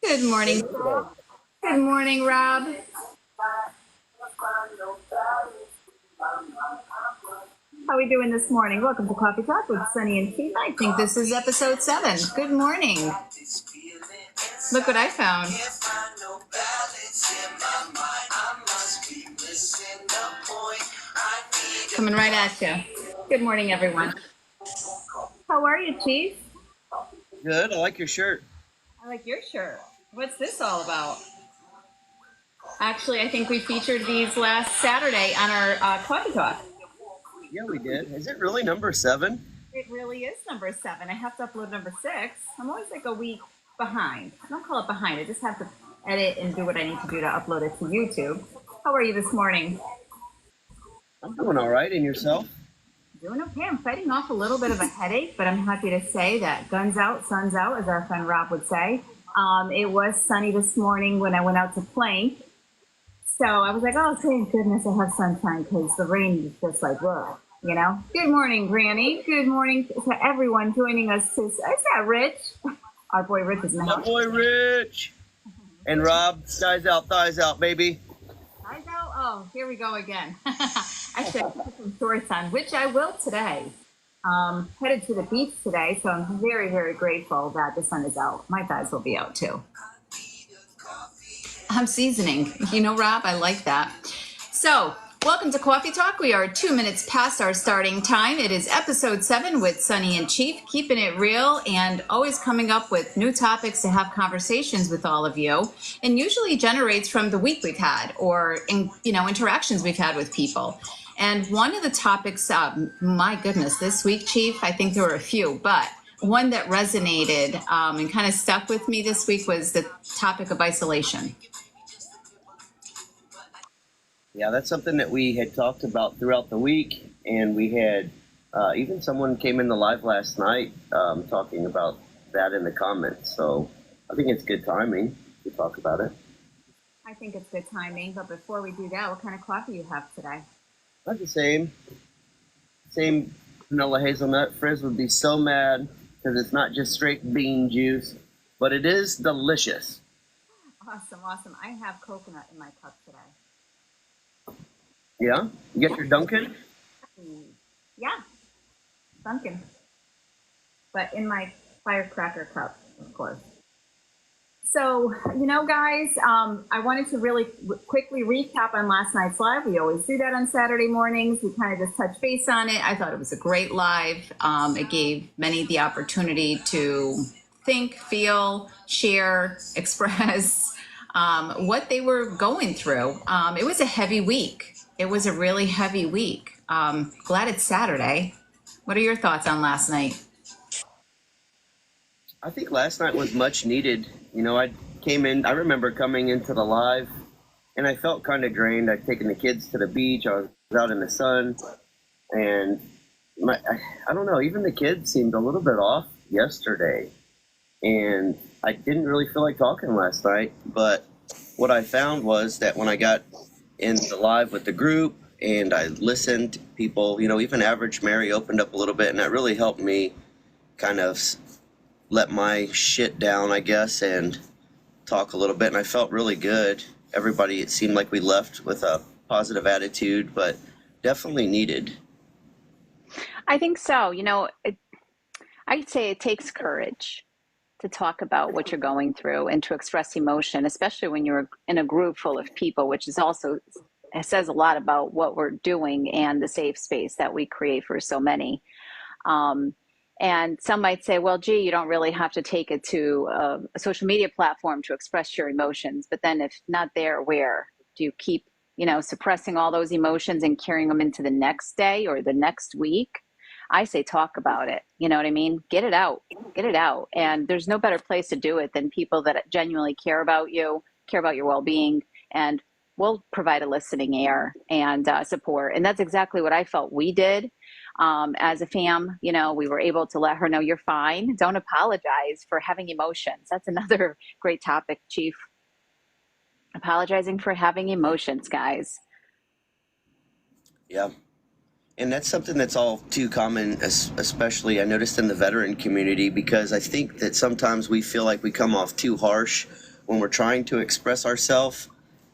Good morning. Good morning, Rob. How are we doing this morning? Welcome to Coffee Talk with Sunny and Keith. I think this is episode 7. Good morning. Look what I found. Coming right at you. Good morning, everyone. How are you, Chief? Good. I like your shirt. I like your shirt. What's this all about? Actually, I think we featured these last Saturday on our Coffee Talk. Yeah, we did. Is it really number 7? It really is number 7. I have to upload number 6. I'm always like a week behind. I don't call it behind. I just have to edit and do what I need to do to upload it to YouTube. How are you this morning? I'm doing all right. And yourself? Doing okay. I'm fighting off a little bit of a headache, but I'm happy to say that guns out, sun's out, as our friend Rob would say. It was sunny this morning when I went out to play. So I was like, oh, thank goodness I have sunshine because the rain is just like, whoa, you know? Good morning, Granny. Good morning to everyone joining us. Is that Rich? Our boy Rich is in the house. My boy Rich. And Rob, skies out, thighs out, baby. Thighs out? Oh, here we go again. Actually, I put some shorts on, which I will today. Headed to the beach today, so I'm very, very grateful that the sun is out. My thighs will be out too. I'm seasoning. You know, Rob, I like that. So, welcome to Coffee Talk. We are 2 minutes past our starting time. It is episode 7 with Sunny and Chief, keeping it real and always coming up with new topics to have conversations with all of you. And usually generates from the week we've had or interactions we've had with people. And one of the topics, my goodness, this week, Chief, I think there were a few, but one that resonated and kind of stuck with me this week was the topic of isolation. Yeah, that's something that we had talked about throughout the week, and we had even someone came in the live last night talking about that in the comments. So I think it's good timing to talk about it. I think it's good timing, but before we do that, what kind of coffee you have today? Not the same vanilla hazelnut. Frizz would be so mad because it's not just straight bean juice, but it is delicious. Awesome. I have coconut in my cup today. Yeah? You get your Dunkin'? Yeah, Dunkin'. But in my firecracker cup, of course. So, guys, I wanted to really quickly recap on last night's live. We always do that on Saturday mornings. We kind of just touch base on it. I thought it was a great live. It gave many the opportunity to think, feel, share, express what they were going through. It was a heavy week. It was a really heavy week. Glad it's Saturday. What are your thoughts on last night? I think last night was much needed. I remember coming into the live and I felt kind of drained. I'd taken the kids to the beach. I was out in the sun and I don't know, even the kids seemed a little bit off yesterday. And I didn't really feel like talking last night. But what I found was that when I got in the live with the group and I listened to people, even Average Mary opened up a little bit and that really helped me kind of let my shit down, I guess, and talk a little bit. And I felt really good. Everybody, it seemed like we left with a positive attitude, but definitely needed. I think so. I'd say it takes courage to talk about what you're going through and to express emotion, especially when you're in a group full of people, which is also, it says a lot about what we're doing and the safe space that we create for so many. And some might say, well, gee, you don't really have to take it to a social media platform to express your emotions. But then if not there, where do you keep, suppressing all those emotions and carrying them into the next day or the next week? I say talk about it. You know what I mean? Get it out. And there's no better place to do it than people that genuinely care about you, care about your well-being, and will provide a listening ear and support. And that's exactly what I felt we did. As a fam, we were able to let her know you're fine. Don't apologize for having emotions. That's another great topic, Chief. Apologizing for having emotions, guys. Yeah. And that's something that's all too common, especially I noticed in the veteran community, because I think that sometimes we feel like we come off too harsh when we're trying to express ourselves.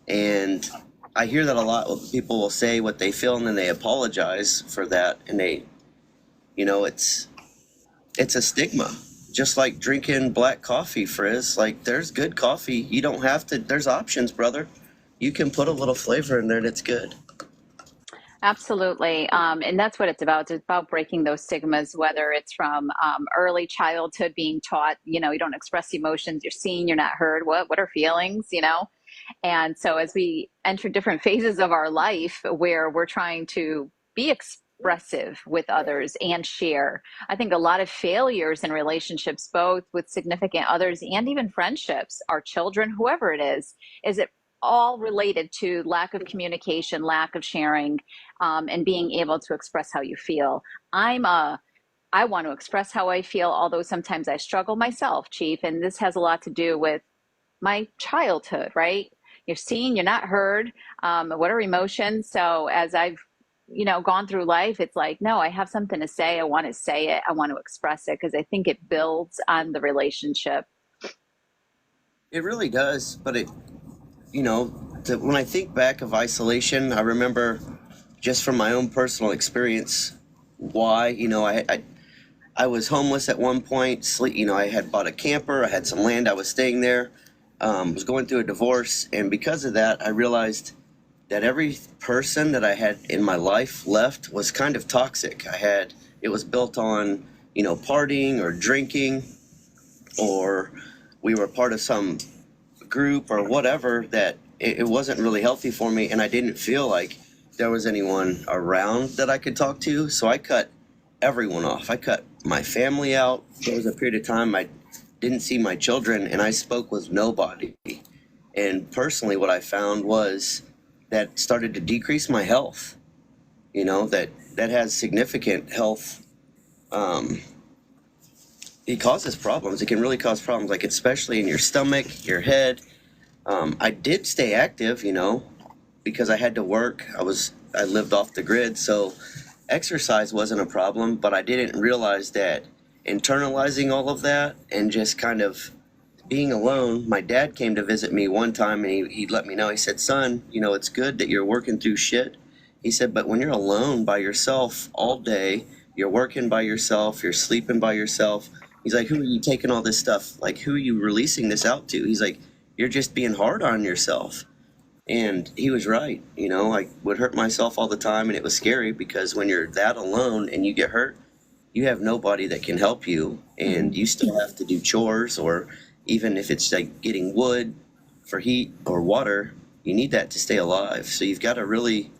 And I hear that a lot. People will say what they feel and then they apologize for that. And it's a stigma. Just like drinking black coffee, Frizz. Like, there's good coffee. You don't have to, there's options, brother. You can put a little flavor in there and it's good. Absolutely. And that's what it's about. It's about breaking those stigmas, whether it's from early childhood being taught, you don't express emotions, you're seen, you're not heard. What are feelings? And so as we enter different phases of our life where we're trying to be expressive with others and share, I think a lot of failures in relationships, both with significant others and even friendships, our children, whoever it is it all related to lack of communication, lack of sharing, and being able to express how you feel. I want to express how I feel, although sometimes I struggle myself, Chief, and this has a lot to do with my childhood, right? You're seen, you're not heard. What are emotions? So as I've, gone through life, it's like, no, I have something to say. I want to say it. I want to express it because I think it builds on the relationship. It really does. But when I think back of isolation, I remember just from my own personal experience why, I was homeless at one point. I had bought a camper. I had some land. I was staying there. Was going through a divorce, and because of that, I realized that every person that I had in my life left was kind of toxic. It was built on, partying or drinking, or we were part of some group or whatever that it wasn't really healthy for me, and I didn't feel like there was anyone around that I could talk to. So I cut everyone off. I cut my family out. There was a period of time I didn't see my children, and I spoke with nobody. And personally, what I found was that started to decrease my health. That has significant health. Um, it causes problems. It can really cause problems, like especially in your stomach, your head. I did stay active, because I had to work. I lived off the grid, so exercise wasn't a problem, but I didn't realize that internalizing all of that and just kind of being alone. My dad came to visit me one time, and he let me know. He said, son, it's good that you're working through shit. He said, but when you're alone by yourself all day, you're working by yourself, you're sleeping by yourself. He's like, who are you taking all this stuff? Like, who are you releasing this out to? He's like, you're just being hard on yourself. And he was right. I would hurt myself all the time, and it was scary because when you're that alone and you get hurt, you have nobody that can help you, and you still have to do chores, or even if it's like getting wood for heat or water, you need that to stay alive. So you've got to really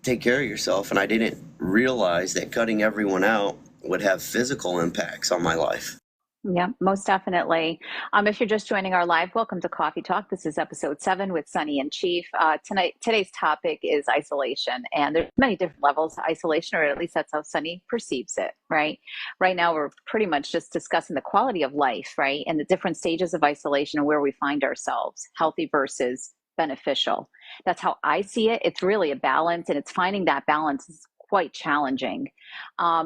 take care of yourself. And I didn't realize that cutting everyone out would have physical impacts on my life. Yeah, most definitely. If you're just joining our live, welcome to Coffee Talk. This is episode 7 with Sunny and Chief. Today's topic is isolation, and there's many different levels of isolation, or at least that's how Sunny perceives it, right? Right now, we're pretty much just discussing the quality of life, right? And the different stages of isolation and where we find ourselves, healthy versus beneficial. That's how I see it. It's really a balance, and it's finding that balance is quite challenging.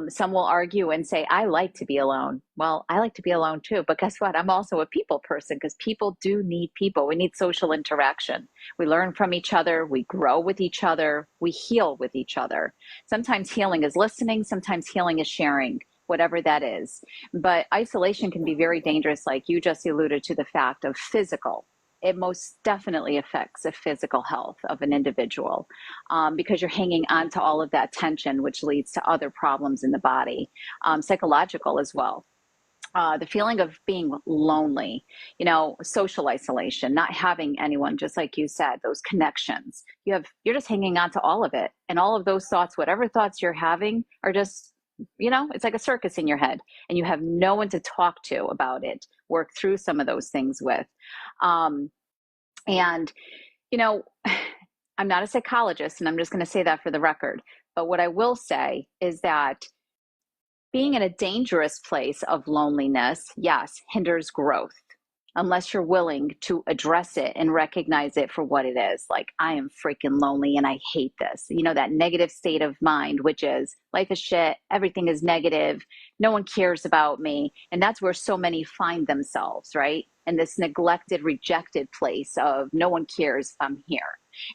Some will argue and say, I like to be alone. Well, I like to be alone too, but guess what? I'm also a people person because people do need people. We need social interaction. We learn from each other. We grow with each other. We heal with each other. Sometimes healing is listening. Sometimes healing is sharing, whatever that is. But isolation can be very dangerous, like you just alluded to the fact of physical. It most definitely affects the physical health of an individual because you're hanging on to all of that tension, which leads to other problems in the body, psychological as well. The feeling of being lonely, social isolation, not having anyone, just like you said, those connections. You're just hanging on to all of it, and all of those thoughts, whatever thoughts you're having, are just it's like a circus in your head, and you have no one to talk to about it, work through some of those things with. And, you know, I'm not a psychologist, and I'm just going to say that for the record. But what I will say is that being in a dangerous place of loneliness, yes, hinders growth. unless you're willing to address it and recognize it for what it is. Like, I am freaking lonely and I hate this. You know, that negative state of mind, which is life is shit, everything is negative, no one cares about me. And that's where so many find themselves, right? In this neglected, rejected place of no one cares if I'm here.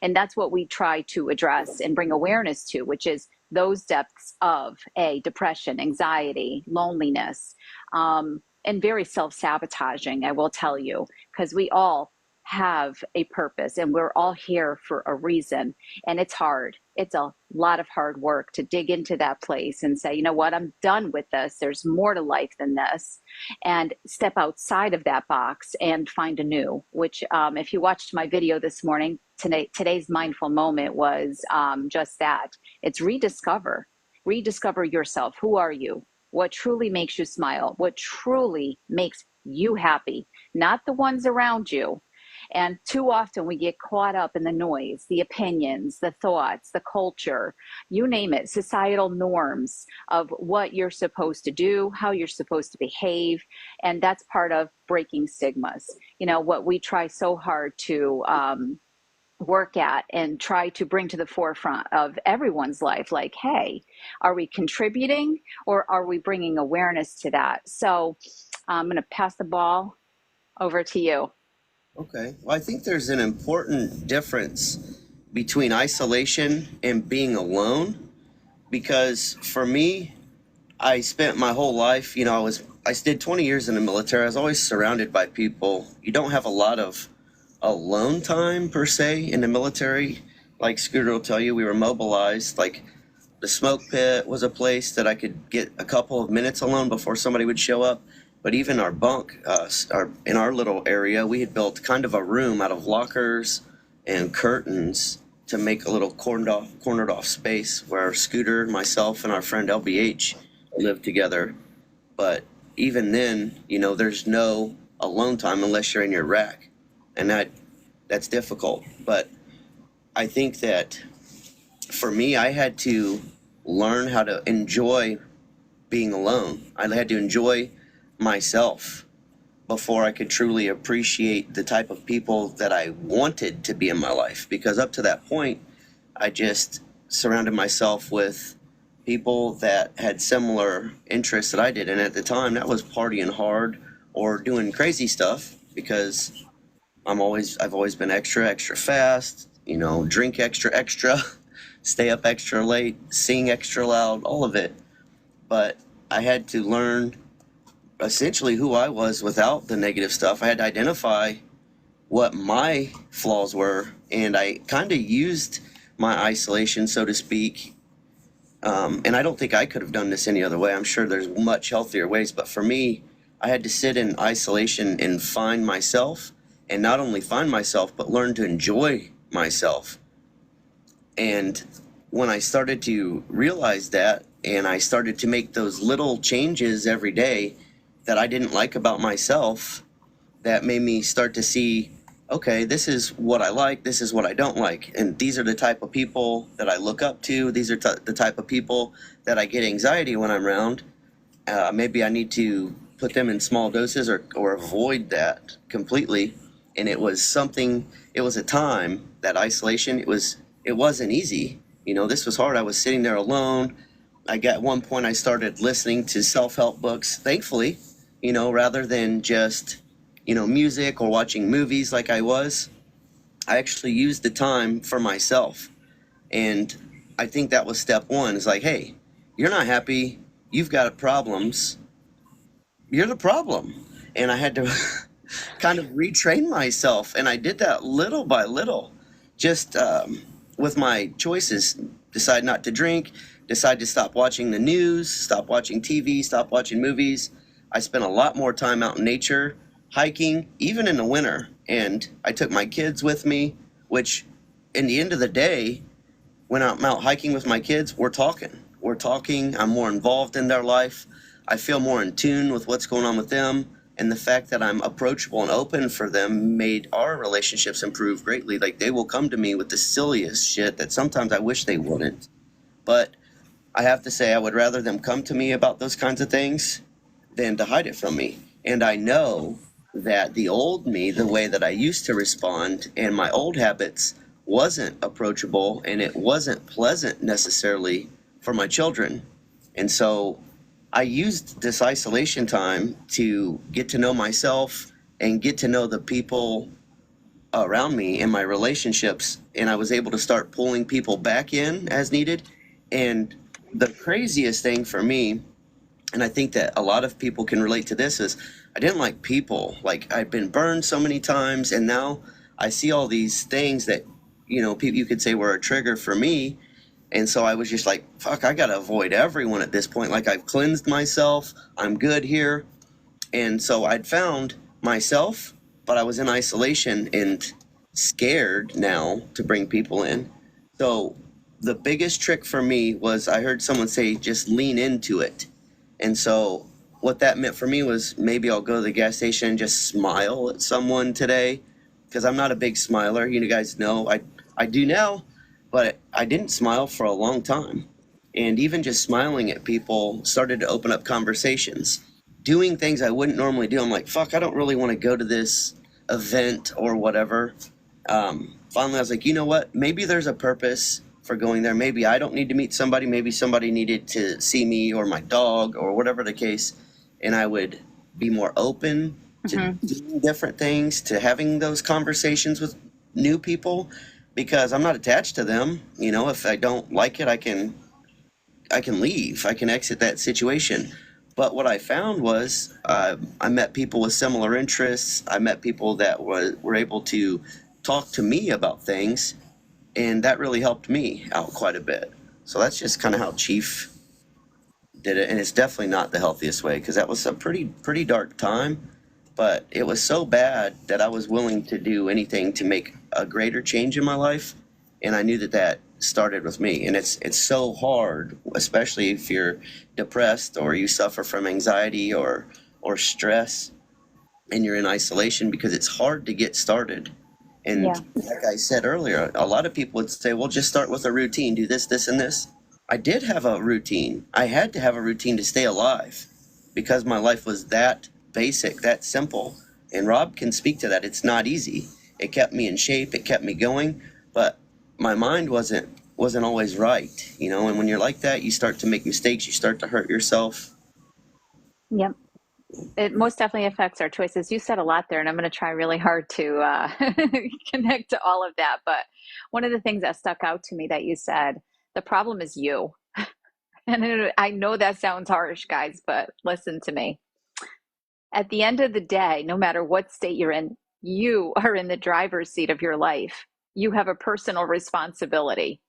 And that's what we try to address and bring awareness to, which is those depths of depression, anxiety, loneliness, and very self-sabotaging, I will tell you, because we all have a purpose and we're all here for a reason. And it's hard. It's a lot of hard work to dig into that place and say, you know what, I'm done with this. There's more to life than this. And step outside of that box and find a new, which if you watched my video this morning, today's mindful moment was just that. It's rediscover yourself. Who are you? What truly makes you smile? What truly makes you happy? Not the ones around you. And too often we get caught up in the noise, the opinions, the thoughts, the culture, you name it, societal norms of what you're supposed to do, how you're supposed to behave. And that's part of breaking stigmas. You know, what we try so hard to work at and try to bring to the forefront of everyone's life. Like, hey, are we contributing or are we bringing awareness to that? So I'm going to pass the ball over to you. Okay. Well, I think there's an important difference between isolation and being alone, because for me, I spent my whole life, I did 20 years in the military. I was always surrounded by people. You don't have a lot of alone time per se in the military. Like Scooter will tell you, we were mobilized. Like, the smoke pit was a place that I could get a couple of minutes alone before somebody would show up. But even our bunk, in our little area, we had built kind of a room out of lockers and curtains to make a little cornered off space where Scooter, myself, and our friend LBH lived together. But even then, there's no alone time unless you're in your rack, and that's difficult. But I think that for me, I had to learn how to enjoy being alone. I had to enjoy myself before I could truly appreciate the type of people that I wanted to be in my life. Because up to that point, I just surrounded myself with people that had similar interests that I did. And at the time, that was partying hard or doing crazy stuff, because I've always been extra fast, drink extra, stay up extra late, sing extra loud, all of it. But I had to learn essentially who I was without the negative stuff. I had to identify what my flaws were, and I kind of used my isolation, so to speak. And I don't think I could have done this any other way. I'm sure there's much healthier ways, but for me, I had to sit in isolation and find myself, and not only find myself, but learn to enjoy myself. And when I started to realize that, and I started to make those little changes every day that I didn't like about myself, that made me start to see, okay, this is what I like, this is what I don't like, and these are the type of people that I look up to, these are the type of people that I get anxiety when I'm around. Maybe I need to put them in small doses or avoid that completely. And it was a time, that isolation, it wasn't easy. This was hard. I was sitting there alone. At one point I started listening to self-help books, thankfully, rather than just, music or watching movies like I was. I actually used the time for myself. And I think that was step one. It's like, hey, you're not happy. You've got problems. You're the problem. And I had to kind of retrain myself. And I did that little by little, just with my choices. Decide not to drink, decide to stop watching the news, stop watching TV, stop watching movies. I spent a lot more time out in nature, hiking, even in the winter. And I took my kids with me, which in the end of the day, when I'm out hiking with my kids, we're talking. I'm more involved in their life. I feel more in tune with what's going on with them. And the fact that I'm approachable and open for them made our relationships improve greatly. Like, they will come to me with the silliest shit that sometimes I wish they wouldn't. But I have to say, I would rather them come to me about those kinds of things than to hide it from me. And I know that the old me, the way that I used to respond, and my old habits wasn't approachable and it wasn't pleasant necessarily for my children. And so I used this isolation time to get to know myself and get to know the people around me and my relationships. And I was able to start pulling people back in as needed. And the craziest thing for me, and I think that a lot of people can relate to this, is I didn't like people. Like, I'd been burned so many times, and now I see all these things that, people you could say were a trigger for me. And so I was just like, fuck, I gotta avoid everyone at this point. Like, I've cleansed myself, I'm good here. And so I'd found myself, but I was in isolation and scared now to bring people in. So the biggest trick for me was, I heard someone say, just lean into it. And so what that meant for me was, maybe I'll go to the gas station and just smile at someone today, because I'm not a big smiler. You guys know I do now, but I didn't smile for a long time. And even just smiling at people started to open up conversations. Doing things I wouldn't normally do. I'm like, fuck, I don't really want to go to this event or whatever. Finally, I was like, you know what? Maybe there's a purpose for going there. Maybe I don't need to meet somebody. Maybe somebody needed to see me or my dog or whatever the case. And I would be more open to doing different things, to having those conversations with new people, because I'm not attached to them. If I don't like it, I can leave. I can exit that situation. But what I found was, I met people with similar interests. I met people that were able to talk to me about things, and that really helped me out quite a bit. So that's just kind of how Chief did it, and it's definitely not the healthiest way, because that was a pretty dark time. But it was so bad that I was willing to do anything to make a greater change in my life, and I knew that started with me. And it's so hard, especially if you're depressed or you suffer from anxiety or stress, and you're in isolation, because it's hard to get started. And Yeah. like I said earlier, a lot of people would say, well, just start with a routine, do this, this, and this. I did have a routine. I had to have a routine to stay alive, because my life was that basic, that simple. And Rob can speak to that. It's not easy. It kept me in shape, it kept me going, but my mind wasn't always right, and when you're like that, you start to make mistakes, you start to hurt yourself. Yep. It most definitely affects our choices. You said a lot there, and I'm going to try really hard to connect to all of that. But one of the things that stuck out to me that you said, the problem is you. And I know that sounds harsh, guys, but listen to me. At the end of the day, no matter what state you're in, you are in the driver's seat of your life. You have a personal responsibility.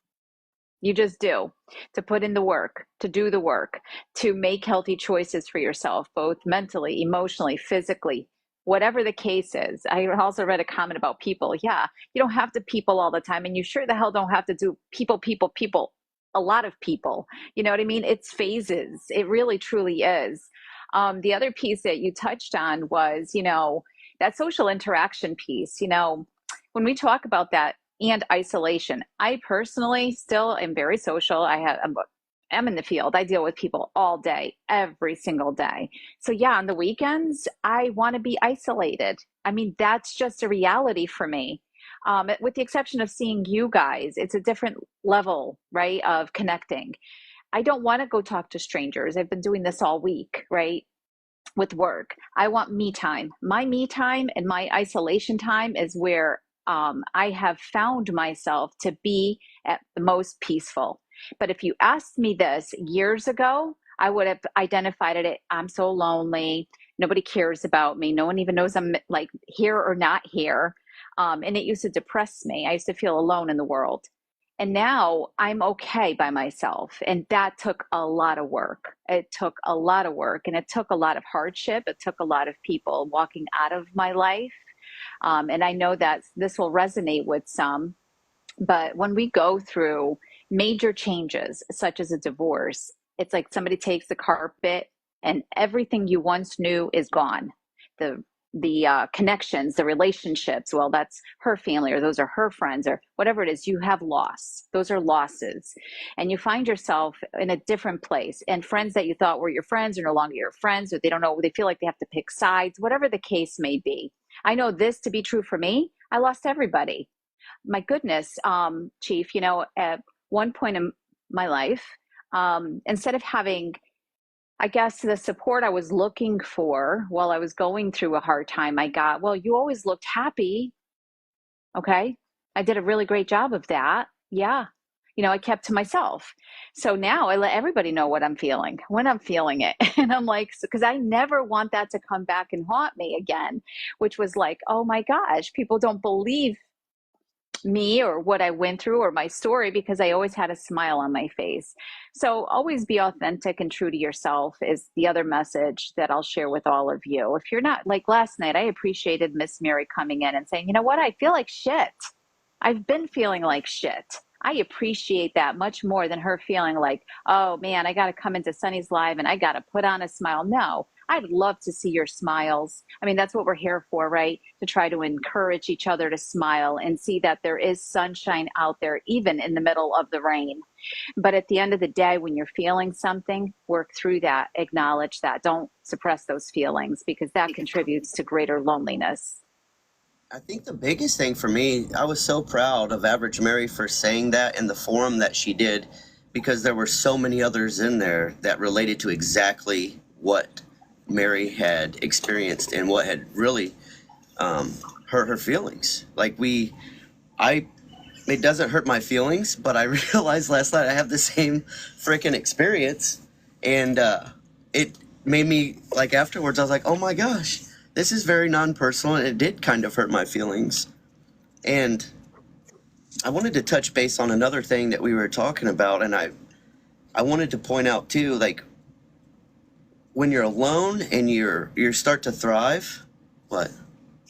You just do, to put in the work, to do the work, to make healthy choices for yourself, both mentally, emotionally, physically, whatever the case is. I also read a comment about people. Yeah, you don't have to people all the time, and you sure the hell don't have to do people, a lot of people. You know what I mean? It's phases. It really, truly is. The other piece that you touched on was, that social interaction piece. When we talk about that, and isolation. I personally still am very social. I'm in the field. I deal with people all day, every single day. So yeah, on the weekends, I want to be isolated. I mean, that's just a reality for me. With the exception of seeing you guys, it's a different level, right, of connecting. I don't want to go talk to strangers. I've been doing this all week, right? With work. I want me time. My me time and my isolation time is where I have found myself to be at the most peaceful. But if you asked me this years ago, I would have identified it. I'm so lonely. Nobody cares about me. No one even knows I'm like here or not here. And it used to depress me. I used to feel alone in the world. And now I'm okay by myself. And that took a lot of work. It took a lot of work and it took a lot of hardship. It took a lot of people walking out of my life. And I know that this will resonate with some, but when we go through major changes, such as a divorce, it's like somebody takes the carpet and everything you once knew is gone. The connections, the relationships. Well, that's her family, or those are her friends, or whatever it is. You have loss. Those are losses, and you find yourself in a different place. And friends that you thought were your friends are no longer your friends, or they don't know. They feel like they have to pick sides. Whatever the case may be. I know this to be true for me. I lost everybody. My goodness, Chief. At one point in my life, instead of having, I guess, the support I was looking for while I was going through a hard time, I got, well, you always looked happy. Okay. I did a really great job of that. Yeah. I kept to myself. So now I let everybody know what I'm feeling when I'm feeling it. And I'm like, because I never want that to come back and haunt me again, which was like, oh my gosh, people don't believe me or what I went through or my story, because I always had a smile on my face. So always be authentic and true to yourself is the other message that I'll share with all of you. If you're not, like last night, I appreciated Miss Mary coming in and saying, you know what, I feel like shit. I've been feeling like shit. I appreciate that much more than her feeling like, oh man, I got to come into Sunny's live and I got to put on a smile. No, I'd love to see your smiles. I mean, that's what we're here for, right? To try to encourage each other to smile and see that there is sunshine out there, even in the middle of the rain. But at the end of the day, when you're feeling something, work through that, acknowledge that. Don't suppress those feelings, because that contributes to greater loneliness. I think the biggest thing for me, I was so proud of Average Mary for saying that in the forum that she did, because there were so many others in there that related to exactly what Mary had experienced and what had really hurt her feelings. It doesn't hurt my feelings, but I realized last night I have the same freaking experience, and it made me, like, afterwards I was like, oh my gosh, this is very non-personal, and it did kind of hurt my feelings. And I wanted to touch base on another thing that we were talking about, and I wanted to point out too, like, when you're alone and you start to thrive. What?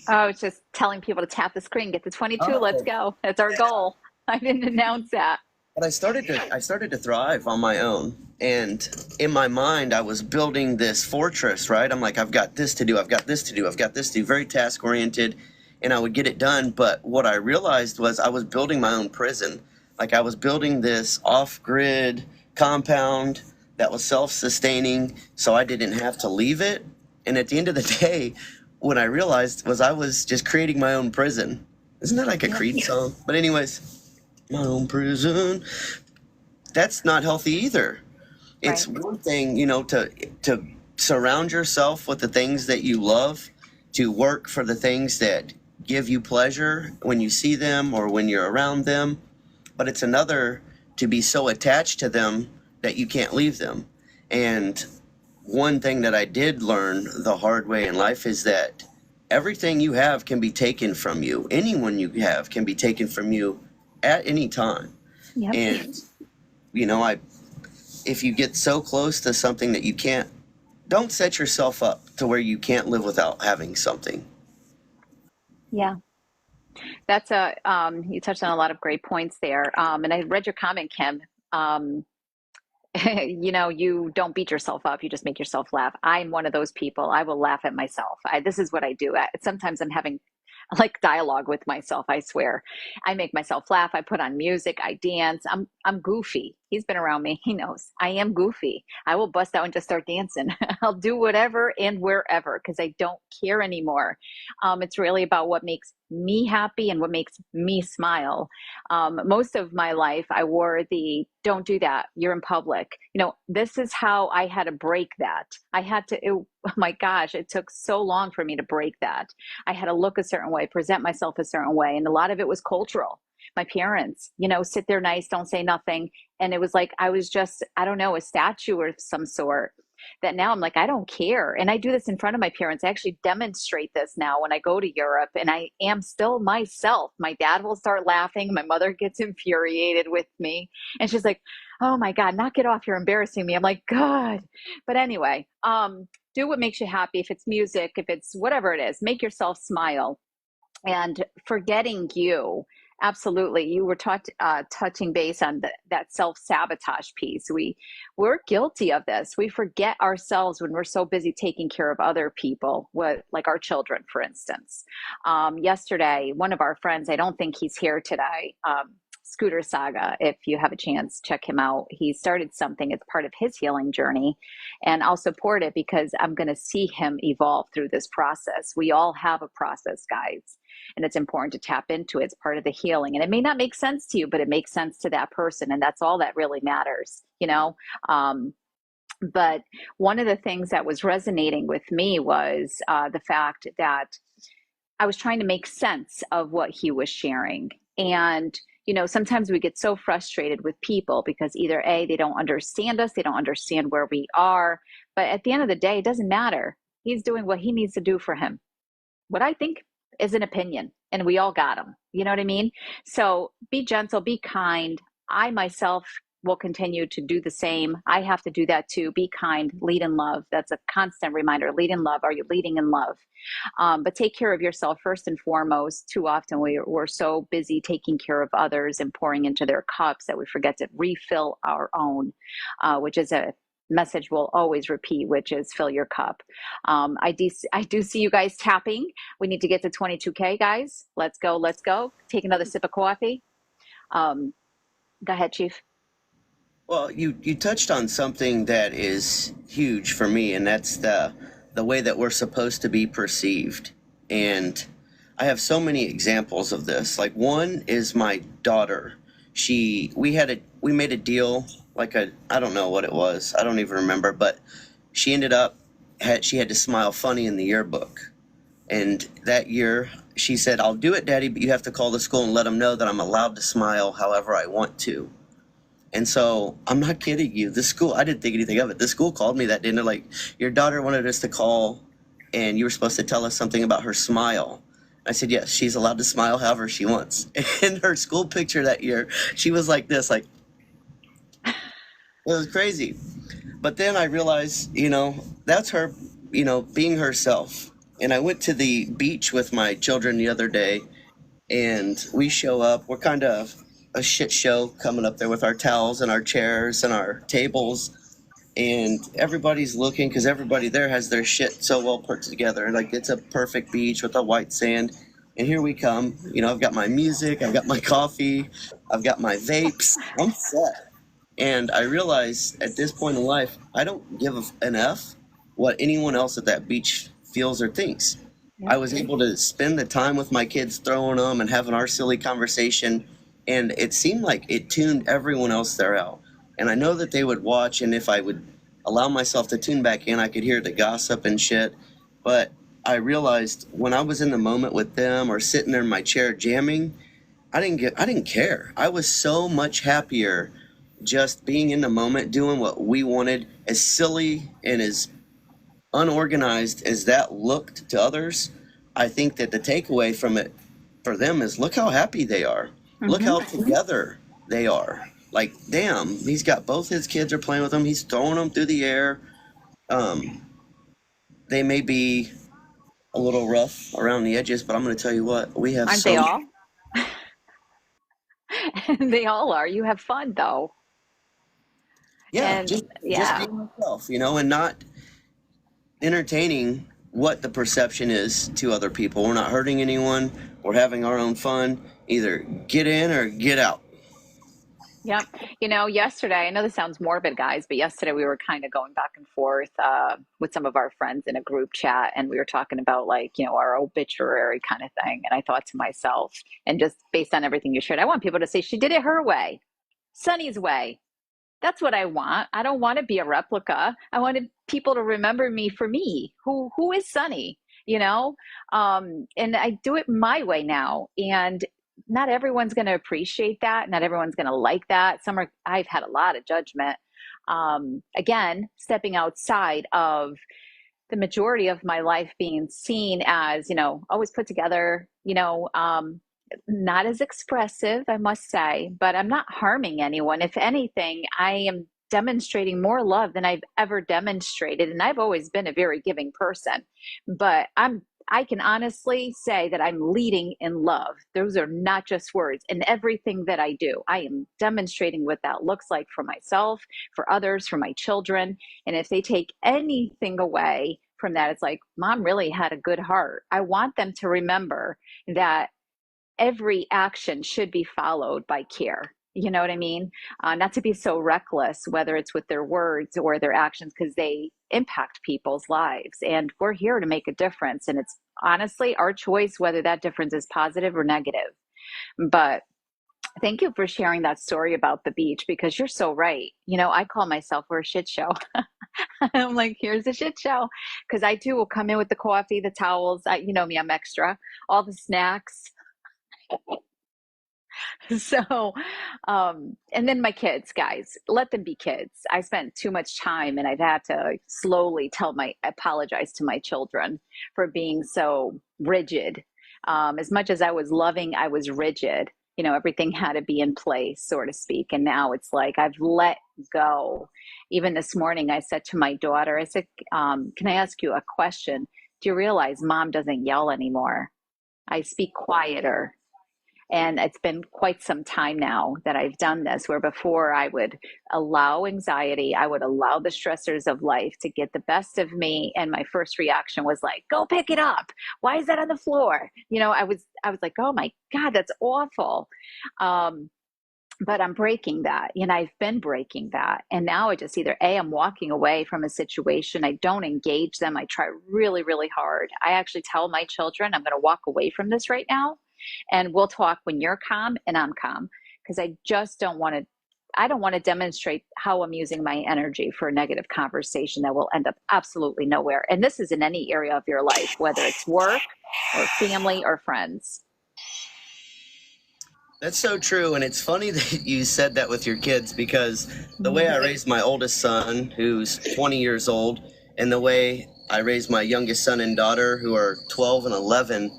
Oh, it's just telling people to tap the screen, get to 22, let's Oh, go. That's our goal. I didn't announce that. but I started to thrive on my own, and in my mind I was building this fortress, right? I'm like, I've got this to do, I've got this to do, I've got this to do, very task oriented, and I would get it done. But what I realized was I was building my own prison. Like, I was building this off-grid compound that was self-sustaining, so I didn't have to leave it. And at the end of the day, what I realized was I was just creating my own prison. Isn't that like a Creed song? But anyways, my own prison. That's not healthy either. It's Right. one thing, to surround yourself with the things that you love, to work for the things that give you pleasure when you see them or when you're around them. But it's another to be so attached to them that you can't leave them. And one thing that I did learn the hard way in life is that everything you have can be taken from you. Anyone you have can be taken from you at any time. Yep. And I if you get so close to something that you can't, don't set yourself up to where you can't live without having something. Yeah. That's you touched on a lot of great points there. And I read your comment, Kim. Um, you don't beat yourself up. You just make yourself laugh. I'm one of those people. I will laugh at myself. This is what I do. Sometimes I'm having like dialogue with myself. I swear, I make myself laugh. I put on music. I dance. I'm goofy. He's been around me. He knows I am goofy. I will bust out and just start dancing. I'll do whatever and wherever, because I don't care anymore. It's really about what makes me happy and what makes me smile. Most of my life, I wore the don't do that. You're in public. This is how I had to break that. Oh my gosh, it took so long for me to break that. I had to look a certain way, present myself a certain way. And a lot of it was cultural. My parents, sit there nice, don't say nothing. And it was like I was just, I don't know, a statue of some sort. That now I'm like, I don't care. And I do this in front of my parents. I actually demonstrate this now when I go to Europe, and I am still myself. My dad will start laughing. My mother gets infuriated with me. And she's like, oh my God, knock it off. You're embarrassing me. I'm like, God. But anyway, do what makes you happy. If it's music, if it's whatever it is, make yourself smile. And forgetting you Absolutely. You were touching base on that self-sabotage piece. We're guilty of this. We forget ourselves when we're so busy taking care of other people, what, like our children, for instance. Yesterday, one of our friends, I don't think he's here today, Scooter Saga, if you have a chance, check him out. He started something, it's part of his healing journey. And I'll support it because I'm going to see him evolve through this process. We all have a process, guys, and it's important to tap into it. It's part of the healing. And it may not make sense to you, but it makes sense to that person. And that's all that really matters, you know? But one of the things that was resonating with me was the fact that I was trying to make sense of what he was sharing. And, you know, sometimes we get so frustrated with people because either A, they don't understand us, they don't understand where we are. But at the end of the day, it doesn't matter. He's doing what he needs to do for him. What I think is an opinion, and we all got them. You know what I mean? So be gentle, be kind. I myself will continue to do the same. I have to do that too. Be kind, lead in love. That's a constant reminder. Lead in love. Are you leading in love? But take care of yourself first and foremost. Too often we're so busy taking care of others and pouring into their cups that we forget to refill our own, which is a message we'll always repeat, which is fill your cup. I do see you guys tapping. We need to get to 22K, guys. Let's go. Let's go. Take another sip of coffee. Um, Go ahead, Chief. Well, you touched on something that is huge for me, and that's the way that we're supposed to be perceived. And I have so many examples of this. Like one is my daughter. We made a deal, like I don't know what it was. I don't even remember, but she ended up she had to smile funny in the yearbook. And that year she said, "I'll do it, Daddy, but you have to call the school and let them know that I'm allowed to smile however I want to." And so I'm not kidding you. The school, I didn't think anything of it. The school called me that day and they're like, "Your daughter wanted us to call and you were supposed to tell us something about her smile." I said, "Yes, she's allowed to smile however she wants." And her school picture that year, she was like this, like, it was crazy. But then I realized, that's her, being herself. And I went to the beach with my children the other day and we show up. We're kind of a shit show coming up there with our towels and our chairs and our tables, and everybody's looking because everybody there has their shit so well put together. Like it's a perfect beach with a white sand. And here we come. I've got my music, I've got my coffee, I've got my vapes. I'm set. And I realize at this point in life, I don't give an F what anyone else at that beach feels or thinks. I was able to spend the time with my kids throwing them and having our silly conversation. And it seemed like it tuned everyone else there out. And I know that they would watch, and if I would allow myself to tune back in, I could hear the gossip and shit. But I realized when I was in the moment with them or sitting there in my chair jamming, I didn't care. I was so much happier just being in the moment, doing what we wanted, as silly and as unorganized as that looked to others. I think that the takeaway from it for them is look how happy they are. Look how together they are. Like, damn, he's got both his kids are playing with him. He's throwing them through the air. They may be a little rough around the edges, but I'm going to tell you what, we have Aren't they so all? They all are. You have fun though. yeah, And just yeah. being myself, and not entertaining what the perception is to other people. We're not hurting anyone. We're having our own fun. Either get in or get out. Yep. Yesterday, I know this sounds morbid, guys, but yesterday we were kind of going back and forth with some of our friends in a group chat, and we were talking about our obituary kind of thing. And I thought to myself, and just based on everything you shared, I want people to say she did it her way, Sunny's way. That's what I want. I don't want to be a replica. I wanted people to remember me for me. Who is Sunny? And I do it my way now. And not everyone's going to appreciate that. Not everyone's going to like that. I've had a lot of judgment. Again, stepping outside of the majority of my life being seen as, always put together, not as expressive, I must say, but I'm not harming anyone. If anything, I am demonstrating more love than I've ever demonstrated. And I've always been a very giving person, but I'm I can honestly say that I'm leading in love. Those are not just words. In everything that I do, I am demonstrating what that looks like for myself, for others, for my children. And if they take anything away from that, it's like, mom really had a good heart. I want them to remember that every action should be followed by care. You know what I mean? Not to be so reckless, whether it's with their words or their actions, because they impact people's lives. And we're here to make a difference. And it's honestly our choice whether that difference is positive or negative. But thank you for sharing that story about the beach because you're so right. I call myself, we're a shit show. I'm like, here's a shit show. Because I too will come in with the coffee, the towels. You know me, I'm extra, all the snacks. So, and then my kids, guys, let them be kids. I spent too much time and I've had to slowly apologize to my children for being so rigid. As much as I was loving, I was rigid. Everything had to be in place, so to speak. And now it's like I've let go. Even this morning, I said to my daughter, I said, can I ask you a question? Do you realize mom doesn't yell anymore? I speak quieter. And it's been quite some time now that I've done this, where before I would allow anxiety, I would allow the stressors of life to get the best of me. And my first reaction was like, go pick it up. Why is that on the floor? I was like, oh my God, that's awful. But I'm breaking that. I've been breaking that. And now I just either I'm walking away from a situation. I don't engage them. I try really, really hard. I actually tell my children, I'm going to walk away from this right now. And we'll talk when you're calm and I'm calm. Because I don't want to demonstrate how I'm using my energy for a negative conversation that will end up absolutely nowhere. And this is in any area of your life, whether it's work or family or friends. That's so true. And it's funny that you said that with your kids because the way I raised my oldest son, who's 20 years old, and the way I raised my youngest son and daughter, who are 12 and 11,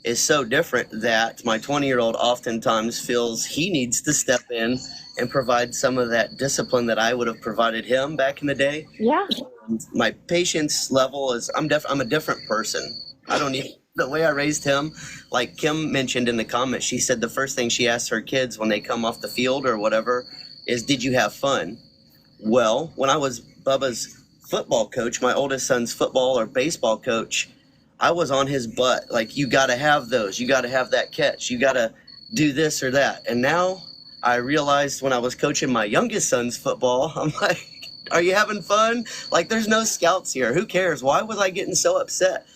is so different that my 20-year-old oftentimes feels he needs to step in and provide some of that discipline that I would have provided him back in the day. Yeah. And my patience level is I'm a different person. I don't need the way I raised him. Like Kim mentioned in the comments, she said the first thing she asks her kids when they come off the field or whatever is, did you have fun? Well, when I was Bubba's football coach, my oldest son's football or baseball coach, I was on his butt. Like, you got to have those. You got to have that catch. You got to do this or that. And now I realized when I was coaching my youngest son's football, I'm like, are you having fun? Like, there's no scouts here. Who cares? Why was I getting so upset?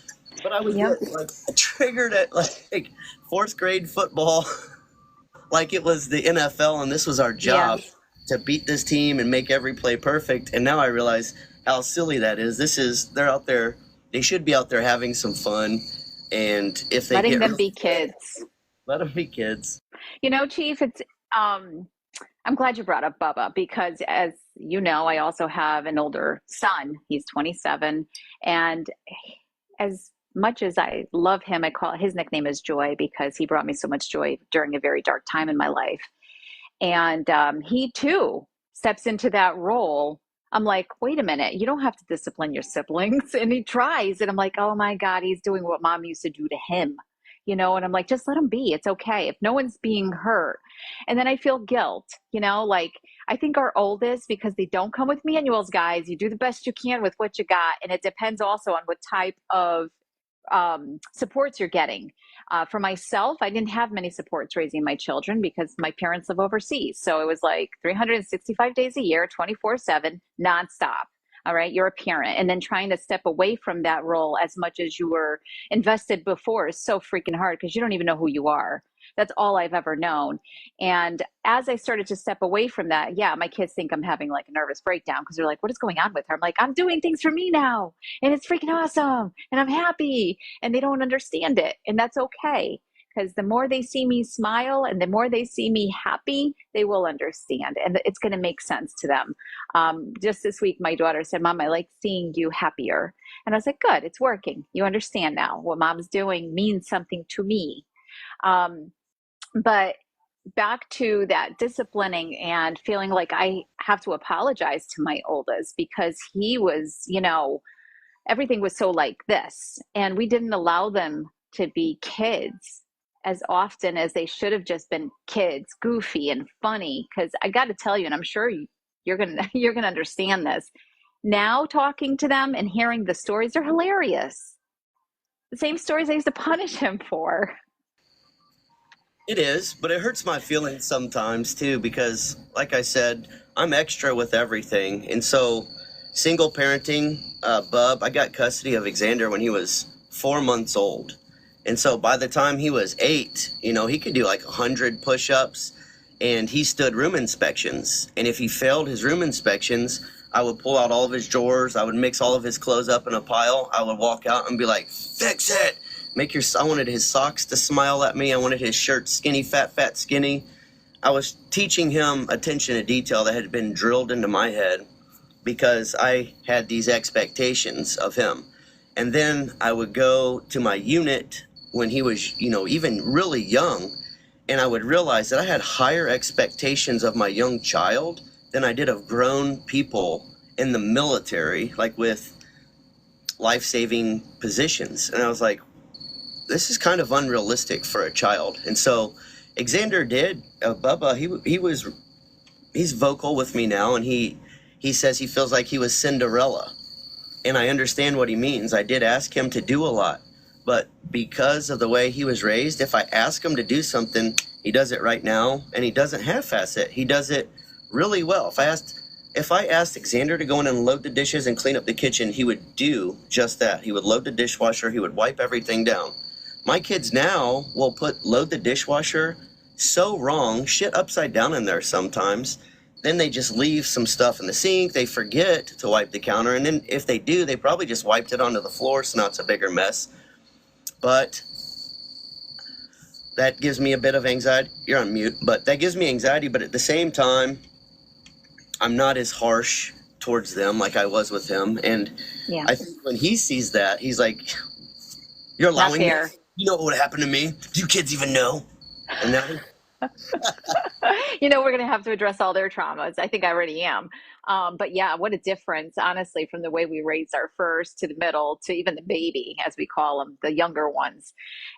But I was like triggered at like fourth grade football, like it was the NFL and this was our job to beat this team and make every play perfect. And now I realize how silly that is. They're out there. They should be out there having some fun. And if they letting them be kids, let them be kids. Chief, it's, I'm glad you brought up Bubba because as you know, I also have an older son. He's 27. And as much as I love him, his nickname is Joy because he brought me so much joy during a very dark time in my life. And he too steps into that role. I'm like, wait a minute, you don't have to discipline your siblings. And he tries. And I'm like, oh my God, he's doing what mom used to do to him. And I'm like, just let him be. It's okay. If no one's being hurt. And then I feel guilt, like I think our oldest, because they don't come with manuals, guys, you do the best you can with what you got. And it depends also on what type of supports you're getting. For myself, I didn't have many supports raising my children because my parents live overseas. So it was like 365 days a year, 24/7, nonstop. All right, you're a parent. And then trying to step away from that role as much as you were invested before is so freaking hard because you don't even know who you are. That's all I've ever known. And as I started to step away from that, my kids think I'm having like a nervous breakdown because they're like, what is going on with her? I'm like, I'm doing things for me now. And it's freaking awesome. And I'm happy. And they don't understand it. And that's okay. Because the more they see me smile and the more they see me happy, they will understand. And it's going to make sense to them. Just this week, my daughter said, Mom, I like seeing you happier. And I was like, good, it's working. You understand now. What mom's doing means something to me. But back to that disciplining and feeling like I have to apologize to my oldest because he was, everything was so like this. And we didn't allow them to be kids as often as they should have just been kids, goofy and funny. Because I got to tell you, and I'm sure you're gonna you're gonna understand this. Now talking to them and hearing the stories, they're hilarious. The same stories I used to punish him for. It is, but it hurts my feelings sometimes too because, like I said, I'm extra with everything. And so, single parenting, Bub, I got custody of Xander when he was 4 months old. And so, by the time he was 8, he could do like 100 push ups and he stood room inspections. And if he failed his room inspections, I would pull out all of his drawers. I would mix all of his clothes up in a pile. I would walk out and be like, fix it. I wanted his socks to smile at me. I wanted his shirt skinny, fat, fat, skinny. I was teaching him attention to detail that had been drilled into my head because I had these expectations of him. And then I would go to my unit when he was, even really young, and I would realize that I had higher expectations of my young child than I did of grown people in the military, like with life-saving positions. And I was like, this is kind of unrealistic for a child. And so Xander did, Bubba, he's vocal with me now, and he says he feels like he was Cinderella. And I understand what he means. I did ask him to do a lot, but because of the way he was raised, if I ask him to do something, he does it right now, and he doesn't half-ass it. He does it really well. If I asked Xander to go in and load the dishes and clean up the kitchen, he would do just that. He would load the dishwasher. He would wipe everything down. My kids now will load the dishwasher so wrong, shit upside down in there sometimes. Then they just leave some stuff in the sink. They forget to wipe the counter. And then if they do, they probably just wiped it onto the floor, so now it's a bigger mess. But that gives me a bit of anxiety. You're on mute. But that gives me anxiety. But at the same time, I'm not as harsh towards them like I was with him. And Yeah. I think when he sees that, he's like, you're allowing me. You know what would happen to me? Do you kids even know? And now We're going to have to address all their traumas. I think I already am. But yeah, what a difference, honestly, from the way we raised our first to the middle to even the baby, as we call them, the younger ones.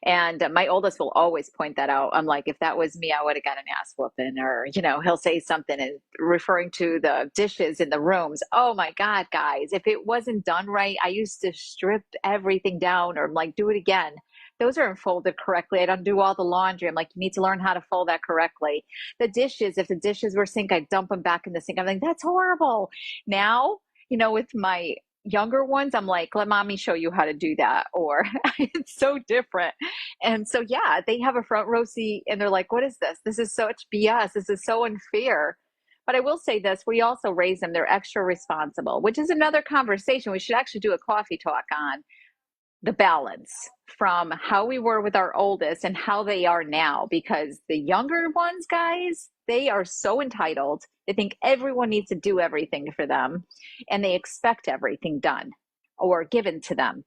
And my oldest will always point that out. I'm like, if that was me, I would have got an ass whooping, or, he'll say something and referring to the dishes in the rooms. Oh my God, guys, if it wasn't done right, I used to strip everything down or like do it again. Those aren't folded correctly. I don't do all the laundry. I'm like, you need to learn how to fold that correctly. The dishes, if the dishes were sink, I dump them back in the sink. I'm like, that's horrible. Now, with my younger ones, I'm like, let mommy show you how to do that. Or it's so different. And so, yeah, they have a front row seat and they're like, what is this? This is such BS. This is so unfair. But I will say this, we also raise them. They're extra responsible, which is another conversation. We should actually do a coffee talk on the balance from how we were with our oldest and how they are now, because the younger ones, guys, they are so entitled. They think everyone needs to do everything for them, and they expect everything done or given to them.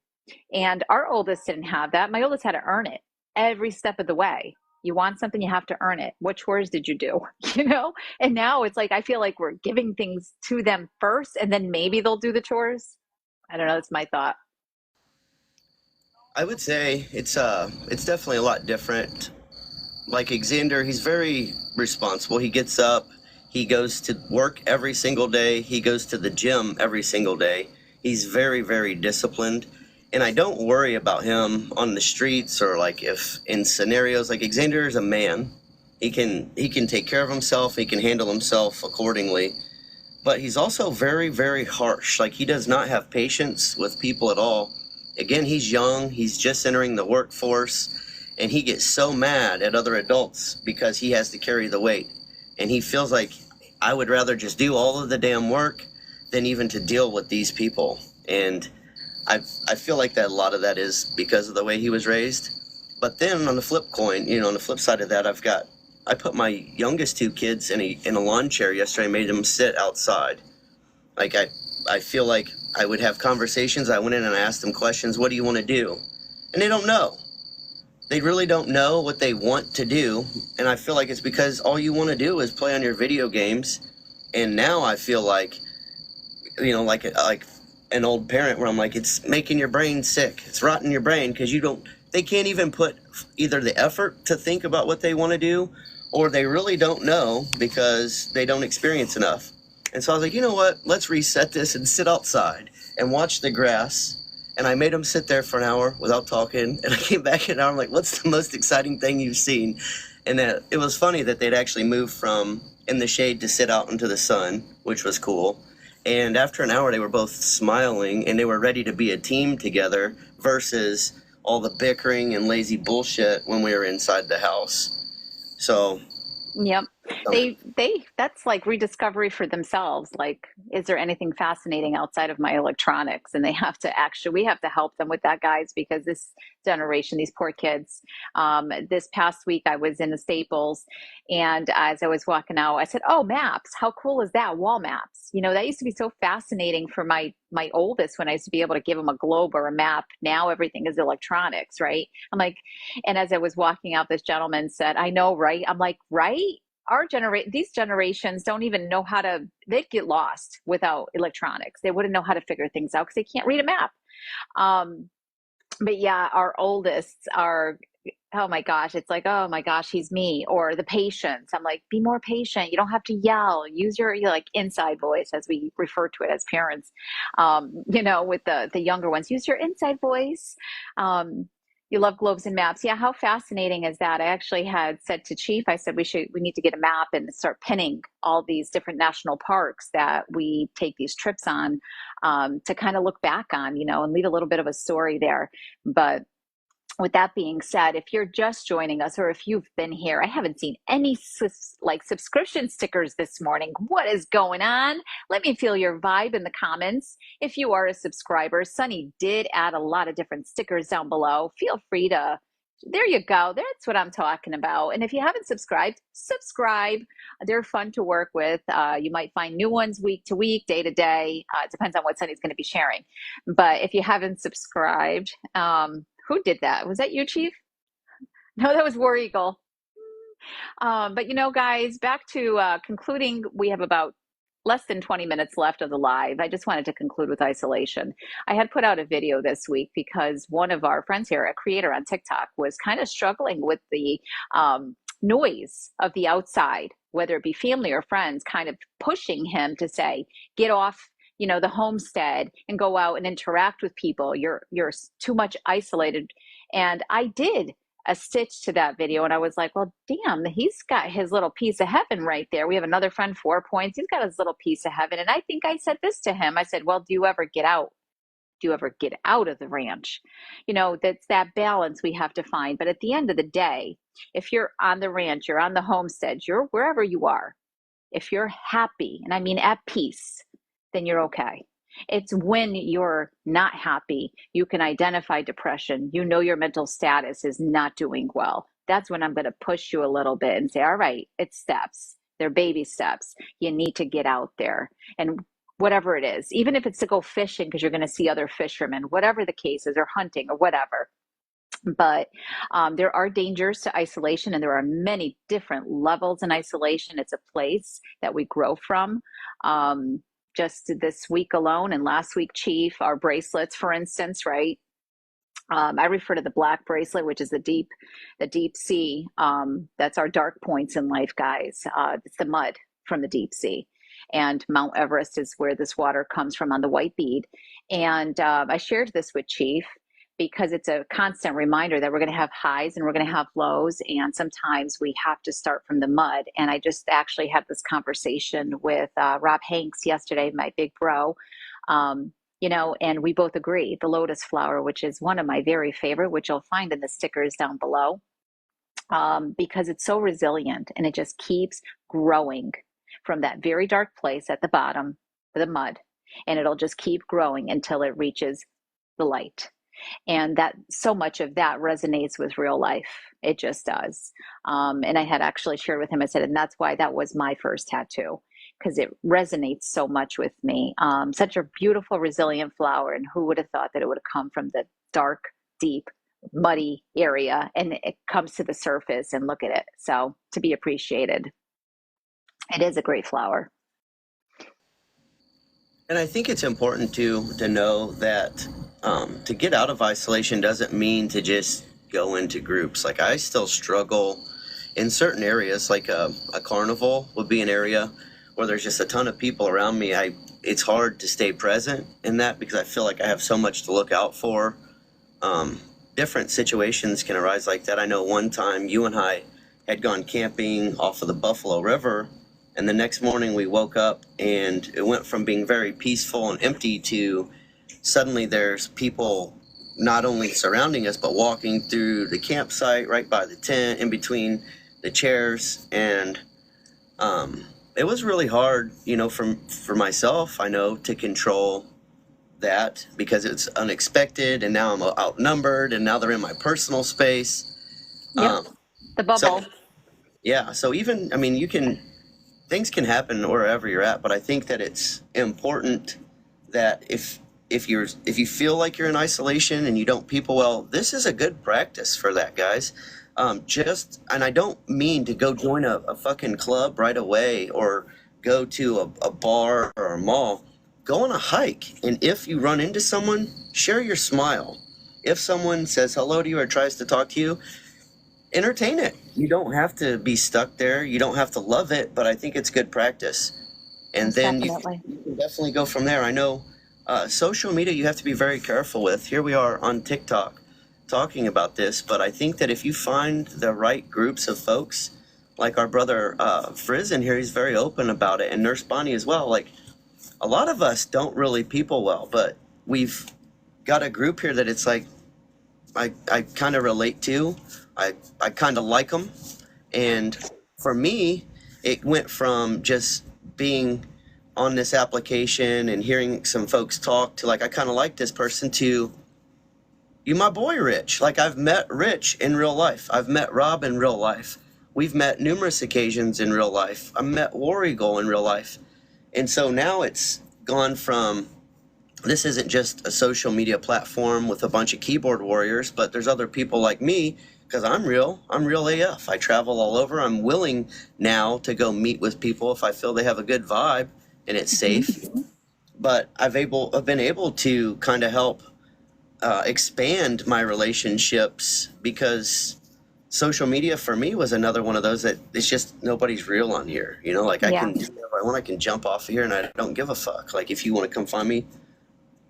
And our oldest didn't have that. My oldest had to earn it every step of the way. You want something, you have to earn it. What chores did you do? And now it's like, I feel like we're giving things to them first, and then maybe they'll do the chores. I don't know. That's my thought. I would say it's definitely a lot different. Like Xander, he's very responsible. He gets up, he goes to work every single day, he goes to the gym every single day. He's very, very disciplined. And I don't worry about him on the streets or like if in scenarios like Xander is a man. He can take care of himself, he can handle himself accordingly. But he's also very, very harsh. Like he does not have patience with people at all. Again, he's young, he's just entering the workforce, and he gets so mad at other adults because he has to carry the weight. And he feels like, I would rather just do all of the damn work than even to deal with these people. And I feel like that a lot of that is because of the way he was raised. But then on the flip coin, on the flip side of that, I put my youngest two kids in a lawn chair yesterday. I made them sit outside. Like I feel like I would have conversations. I went in and I asked them questions. What do you want to do? And they don't know. They really don't know what they want to do. And I feel like it's because all you want to do is play on your video games. And now I feel like, like an old parent where I'm like, it's making your brain sick. It's rotting your brain because they can't even put either the effort to think about what they want to do, or they really don't know because they don't experience enough. And so I was like, you know what? Let's reset this and sit outside and watch the grass. And I made them sit there for an hour without talking. And I came back in an hour. I'm like, what's the most exciting thing you've seen? And it was funny that they'd actually moved from in the shade to sit out into the sun, which was cool. And after an hour, they were both smiling and they were ready to be a team together versus all the bickering and lazy bullshit when we were inside the house. So, Yep. um, They that's like rediscovery for themselves. Like, is there anything fascinating outside of my electronics? And they have to actually, we have to help them with that, guys, because this generation, these poor kids. This past week, I was in the Staples, and as I was walking out, I said, "Oh, maps! How cool is that? Wall maps! You know, that used to be so fascinating for my oldest when I used to be able to give him a globe or a map. Now everything is electronics, right? I'm like, and as I was walking out, this gentleman said, I know, right? I'm like, right? These generations don't even know how to, they'd get lost without electronics. They wouldn't know how to figure things out because they can't read a map. Um, but yeah, our oldest are, oh my gosh, it's like, oh my gosh, he's me. Or the patience. I'm like, be more patient. You don't have to yell. Use your like inside voice, as we refer to it as parents. With the younger ones, use your inside voice. You love globes and maps. Yeah, how fascinating is that? I actually had said to Chief, I said we need to get a map and start pinning all these different national parks that we take these trips on, to kind of look back on, and leave a little bit of a story there. But with that being said, if you're just joining us or if you've been here, I haven't seen any subscription stickers this morning. What is going on? Let me feel your vibe in the comments. If you are a subscriber, Sunny did add a lot of different stickers down below. Feel free to, there you go. That's what I'm talking about. And if you haven't subscribed, subscribe. They're fun to work with. You might find new ones week to week, day to day. It depends on what Sunny's going to be sharing. But if you haven't subscribed, who did that? Was that you, Chief? No, that was War Eagle. But guys, back to concluding, we have about less than 20 minutes left of the live. I just wanted to conclude with isolation. I had put out a video this week because one of our friends here, a creator on TikTok, was kind of struggling with the noise of the outside, whether it be family or friends, kind of pushing him to say, get off the homestead and go out and interact with people. You're too much isolated. And I did a stitch to that video, and I was like, well, damn, he's got his little piece of heaven right there. We have another friend, 4 points. He's got his little piece of heaven. And I think I said this to him. I said, well, do you ever get out? Do you ever get out of the ranch? That's that balance we have to find. But at the end of the day, if you're on the ranch, you're on the homestead, you're wherever you are, if you're happy, and I mean at peace, then you're okay. It's when you're not happy, you can identify depression. Your mental status is not doing well. That's when I'm going to push you a little bit and say, all right, it's steps. They're baby steps. You need to get out there. And whatever it is, even if it's to go fishing because you're going to see other fishermen, whatever the case is, or hunting or whatever. But there are dangers to isolation, and there are many different levels in isolation. It's a place that we grow from. Just this week alone and last week, Chief, our bracelets, for instance, right? I refer to the black bracelet, which is the deep sea. That's our dark points in life, guys. It's the mud from the deep sea. And Mount Everest is where this water comes from on the white bead. And I shared this with Chief because it's a constant reminder that we're going to have highs and we're going to have lows. And sometimes we have to start from the mud. And I just actually had this conversation with Rob Hanks yesterday, my big bro. And we both agree the lotus flower, which is one of my very favorite, which you'll find in the stickers down below, because it's so resilient and it just keeps growing from that very dark place at the bottom, the mud, and it'll just keep growing until it reaches the light. And that so much of that resonates with real life. It just does. And I had actually shared with him, I said, and that's why that was my first tattoo, because it resonates so much with me. Such a beautiful, resilient flower. And who would have thought that it would have come from the dark, deep, muddy area, and it comes to the surface, and look at it. So to be appreciated. It is a great flower. And I think it's important to know that to get out of isolation doesn't mean to just go into groups. Like I still struggle in certain areas, like a carnival would be an area where there's just a ton of people around me. It's hard to stay present in that because I feel like I have so much to look out for. Um, Different situations can arise like that. I know one time you and I had gone camping off of the Buffalo River, and the next morning we woke up and it went from being very peaceful and empty to suddenly there's people not only surrounding us but walking through the campsite right by the tent in between the chairs. And it was really hard, for myself, I know, to control that because it's unexpected and now I'm outnumbered and now they're in my personal space. Yep. The bubble. So yeah, so even, I mean, things can happen wherever you're at, but I think that it's important that if you feel like you're in isolation and you don't people well, this is a good practice for that, guys. And I don't mean to go join a fucking club right away or go to a bar or a mall. Go on a hike, and if you run into someone, share your smile. If someone says hello to you or tries to talk to you, entertain it. You don't have to be stuck there. You don't have to love it, but I think it's good practice. And then you can definitely go from there. I know social media you have to be very careful with. Here we are on TikTok talking about this, but I think that if you find the right groups of folks, like our brother Frizz in here, he's very open about it, and Nurse Bonnie as well. Like a lot of us don't really people well, but we've got a group here that it's like I kind of relate to. I kind of like them. And for me, it went from just being on this application and hearing some folks talk to like, I kind of like this person to you, my boy, Rich. Like I've met Rich in real life. I've met Rob in real life. We've met numerous occasions in real life. I met War Eagle in real life. And so now it's gone from, this isn't just a social media platform with a bunch of keyboard warriors, but there's other people like me because I'm real AF. I travel all over. I'm willing now to go meet with people if I feel they have a good vibe and it's safe. But I've been able to kind of help expand my relationships because social media for me was another one of those that it's just nobody's real on here. Like I can do whatever I want. I can jump off of here and I don't give a fuck. Like if you want to come find me,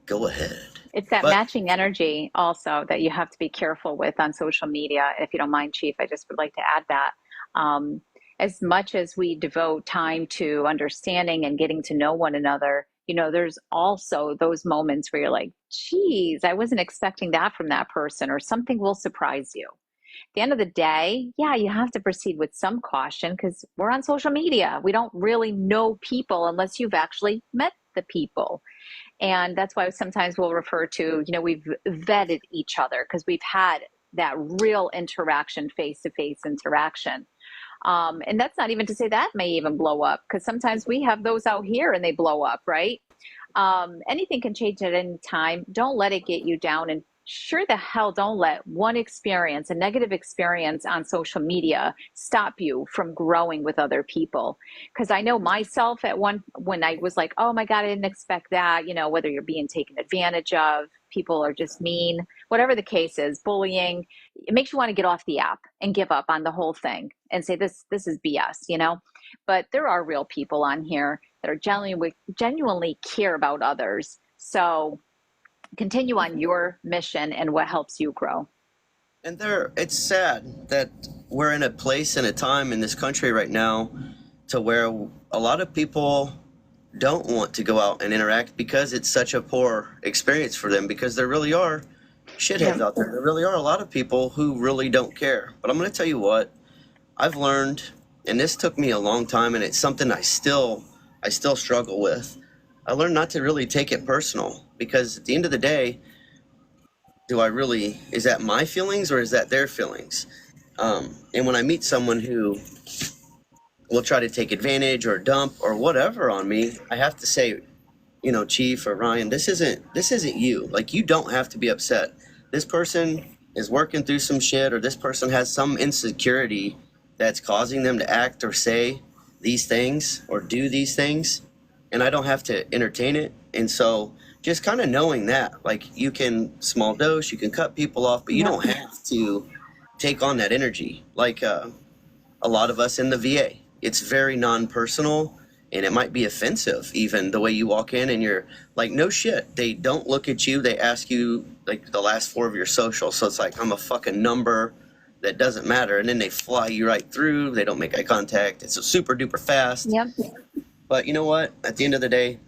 go ahead. It's that matching energy also that you have to be careful with on social media. If you don't mind, Chief, I just would like to add that. As much as we devote time to understanding and getting to know one another, there's also those moments where you're like, geez, I wasn't expecting that from that person, or something will surprise you. At the end of the day, yeah, you have to proceed with some caution because we're on social media. We don't really know people unless you've actually met the people. And that's why sometimes we'll refer to, we've vetted each other because we've had that real interaction, face-to-face interaction. And that's not even to say that may even blow up because sometimes we have those out here and they blow up, right? Anything can change at any time. Don't let it get you down, and sure the hell don't let one experience, a negative experience on social media, stop you from growing with other people. Because I know myself when I was like, oh my God, I didn't expect that, whether you're being taken advantage of, people are just mean, whatever the case is, bullying, it makes you want to get off the app and give up on the whole thing and say, this is BS, But there are real people on here that are genuinely care about others. So continue on your mission and what helps you grow. And it's sad that we're in a place and a time in this country right now to where a lot of people don't want to go out and interact because it's such a poor experience for them, because there really are shitheads out there. There really are a lot of people who really don't care. But I'm going to tell you what, I've learned, and this took me a long time, and it's something I still struggle with. I learned not to really take it personal, because at the end of the day, is that my feelings or is that their feelings? And when I meet someone who will try to take advantage or dump or whatever on me, I have to say, Chief or Ryan, this isn't you. Like, you don't have to be upset. This person is working through some shit, or this person has some insecurity that's causing them to act or say these things or do these things. And I don't have to entertain it. And so just kind of knowing that, like you can small dose, you can cut people off, but you Yep. don't have to take on that energy. Like a lot of us in the VA, it's very non-personal and it might be offensive even the way you walk in and you're like, no shit. They don't look at you. They ask you like the last four of your social. So it's like, I'm a fucking number that doesn't matter. And then they fly you right through. They don't make eye contact. It's a super duper fast. Yep. But you know what? At the end of the day,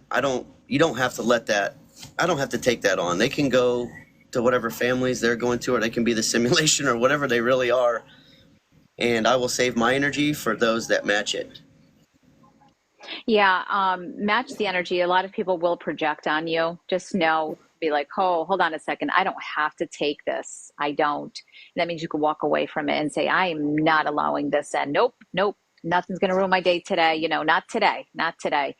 you don't have to let that, I don't have to take that on. They can go to whatever families they're going to, or they can be the simulation or whatever they really are. And I will save my energy for those that match it. Yeah, match the energy. A lot of people will project on you. Just know, be like, oh, hold on a second. I don't have to take this. I don't. That means you can walk away from it and say, I am not allowing this in. Nope, nope. Nothing's going to ruin my day today. Not today, not today.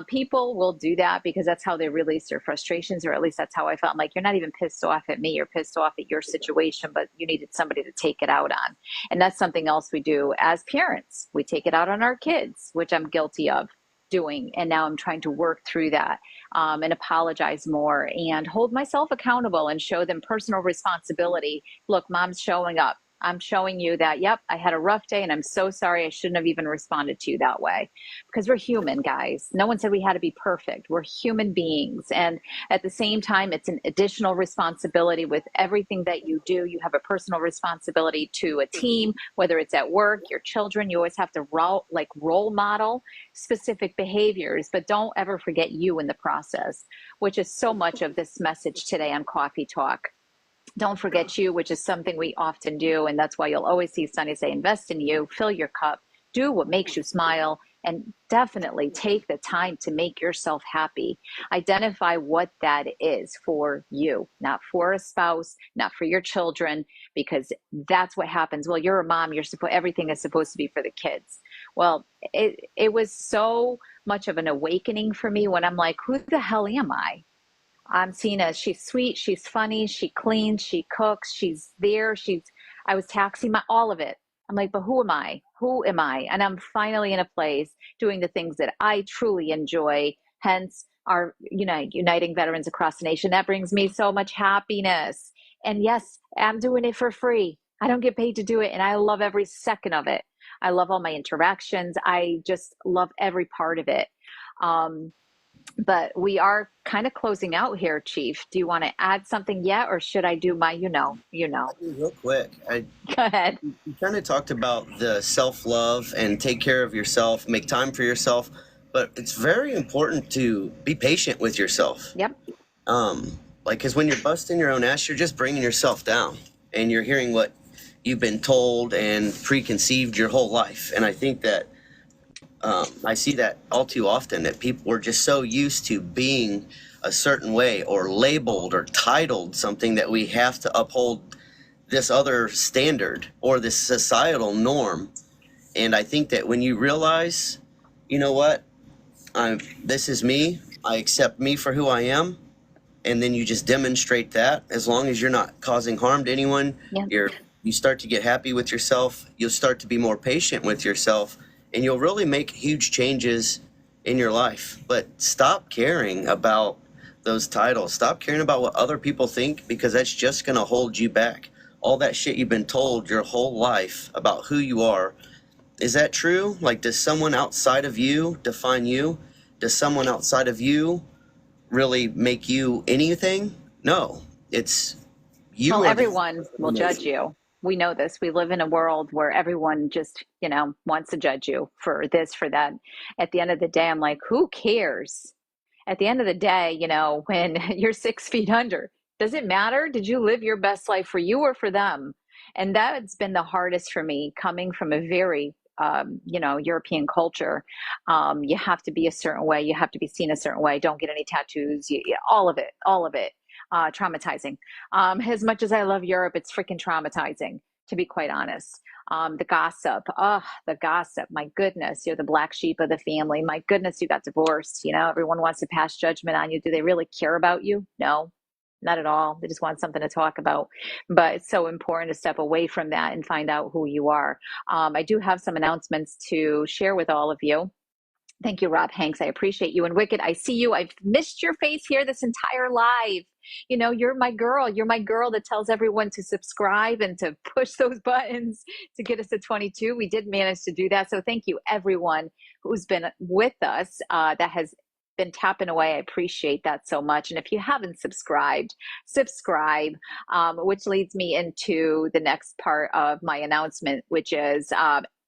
People will do that because that's how they release their frustrations, or at least that's how I felt. I'm like, you're not even pissed off at me. You're pissed off at your situation, but you needed somebody to take it out on. And that's something else we do as parents. We take it out on our kids, which I'm guilty of doing. And now I'm trying to work through that, and apologize more and hold myself accountable and show them personal responsibility. Look, mom's showing up. I'm showing you that, yep, I had a rough day and I'm so sorry. I shouldn't have even responded to you that way, because we're human, guys. No one said we had to be perfect. We're human beings. And at the same time, it's an additional responsibility with everything that you do. You have a personal responsibility to a team, whether it's at work, your children. You always have to role model specific behaviors, but don't ever forget you in the process, which is so much of this message today on Cawfee Talk. Don't forget you, which is something we often do. And that's why you'll always see Sunny say, invest in you, fill your cup, do what makes you smile, and definitely take the time to make yourself happy. Identify what that is for you, not for a spouse, not for your children, because that's what happens. Well, you're a mom, everything is supposed to be for the kids. Well, it was so much of an awakening for me when I'm like, who the hell am I? I'm seen as she's sweet, she's funny, she cleans, she cooks, she's there, I was taxing all of it. I'm like, but who am I? Who am I? And I'm finally in a place doing the things that I truly enjoy, hence our uniting veterans across the nation. That brings me so much happiness. And yes, I'm doing it for free. I don't get paid to do it. And I love every second of it. I love all my interactions. I just love every part of it. But we are kind of closing out here, Chief. Do you want to add something yet, or should I do my, Real quick, Go ahead. you kind of talked about the self-love and take care of yourself, make time for yourself, but it's very important to be patient with yourself. Yep. Because when you're busting your own ass, you're just bringing yourself down and you're hearing what you've been told and preconceived your whole life. And I think that I see that all too often, that people are just so used to being a certain way or labeled or titled something that we have to uphold this other standard or this societal norm. And I think that when you realize, you know what, this is me, I accept me for who I am, and then you just demonstrate that, as long as you're not causing harm to anyone, Yep. you start to get happy with yourself, you'll start to be more patient with yourself, and you'll really make huge changes in your life. But stop caring about those titles. Stop caring about what other people think, because that's just going to hold you back. All that shit you've been told your whole life about who you are, is that true? Like, does someone outside of you define you? Does someone outside of you really make you anything? No, it's you. Well, everyone will judge you. We know this. We live in a world where everyone just, wants to judge you for this, for that. At the end of the day, I'm like, who cares? At the end of the day, when you're 6 feet under, does it matter? Did you live your best life for you or for them? And that's been the hardest for me, coming from a very, European culture. You have to be a certain way. You have to be seen a certain way. Don't get any tattoos. All of it, all of it. Traumatizing. As much as I love Europe, it's freaking traumatizing, to be quite honest. The gossip, the gossip, my goodness, you're the black sheep of the family. My goodness, you got divorced. Everyone wants to pass judgment on you. Do they really care about you? No, not at all. They just want something to talk about. But it's so important to step away from that and find out who you are. I do have some announcements to share with all of you. Thank you, Rob Hanks. I appreciate you. And Wicked, I see you. I've missed your face here this entire live. You know, you're my girl. You're my girl that tells everyone to subscribe and to push those buttons to get us to 22. We did manage to do that. So thank you, everyone who's been with us that has been tapping away. I appreciate that so much. And if you haven't subscribed, subscribe, which leads me into the next part of my announcement, which is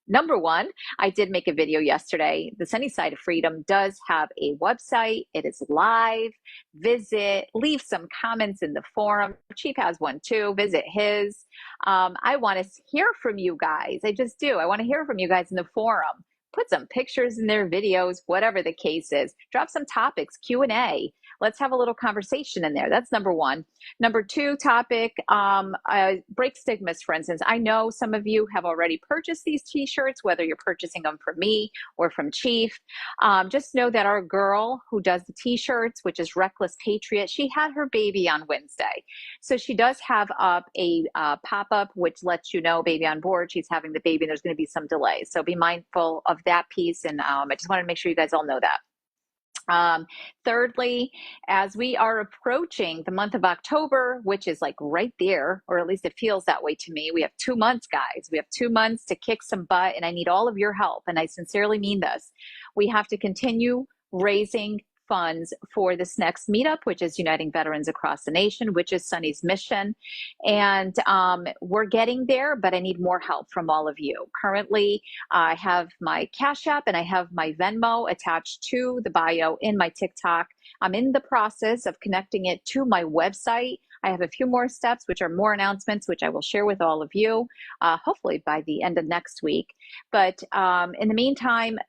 number one, I did make a video yesterday. The Sunny Side of Freedom does have a website. It is live. Visit, leave some comments in the forum. Chief has one too. Visit his. I want to hear from you guys. I just do. I want to hear from you guys in the forum. Put some pictures in their videos, whatever the case is. Drop some topics, Q&A. Let's have a little conversation in there. That's number one. Number two topic, break stigmas, for instance. I know some of you have already purchased these t-shirts, whether you're purchasing them from me or from Chief. Just know that our girl who does the t-shirts, which is Reckless Patriot, she had her baby on Wednesday. So she does have up a pop-up, which lets you know, baby on board, she's having the baby, and there's going to be some delays. So be mindful of that piece. And I just wanted to make sure you guys all know that. Thirdly, as we are approaching the month of October, which is like right there, or at least it feels that way to me, we have 2 months, guys. We have 2 months to kick some butt, and I need all of your help. And I sincerely mean this. We have to continue raising funds for this next meetup, which is Uniting Veterans Across the Nation, which is Sunny's mission. And we're getting there, but I need more help from all of you. Currently, I have my Cash App and I have my Venmo attached to the bio in my TikTok. I'm in the process of connecting it to my website. I have a few more steps, which are more announcements, which I will share with all of you, hopefully by the end of next week. But in the meantime,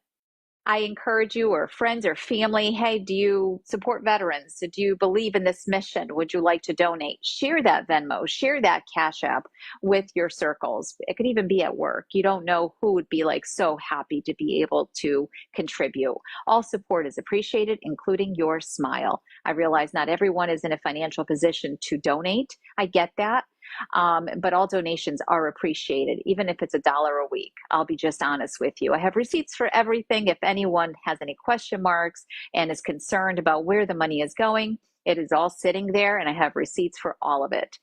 I encourage you, or friends or family, hey, do you support veterans? Do you believe in this mission? Would you like to donate? Share that Venmo, share that Cash App with your circles. It could even be at work. You don't know who would be like so happy to be able to contribute. All support is appreciated, including your smile. I realize not everyone is in a financial position to donate. I get that. But all donations are appreciated, even if it's $1 a week. I'll be just honest with you. I have receipts for everything. If anyone has any question marks and is concerned about where the money is going, it is all sitting there, and I have receipts for all of it.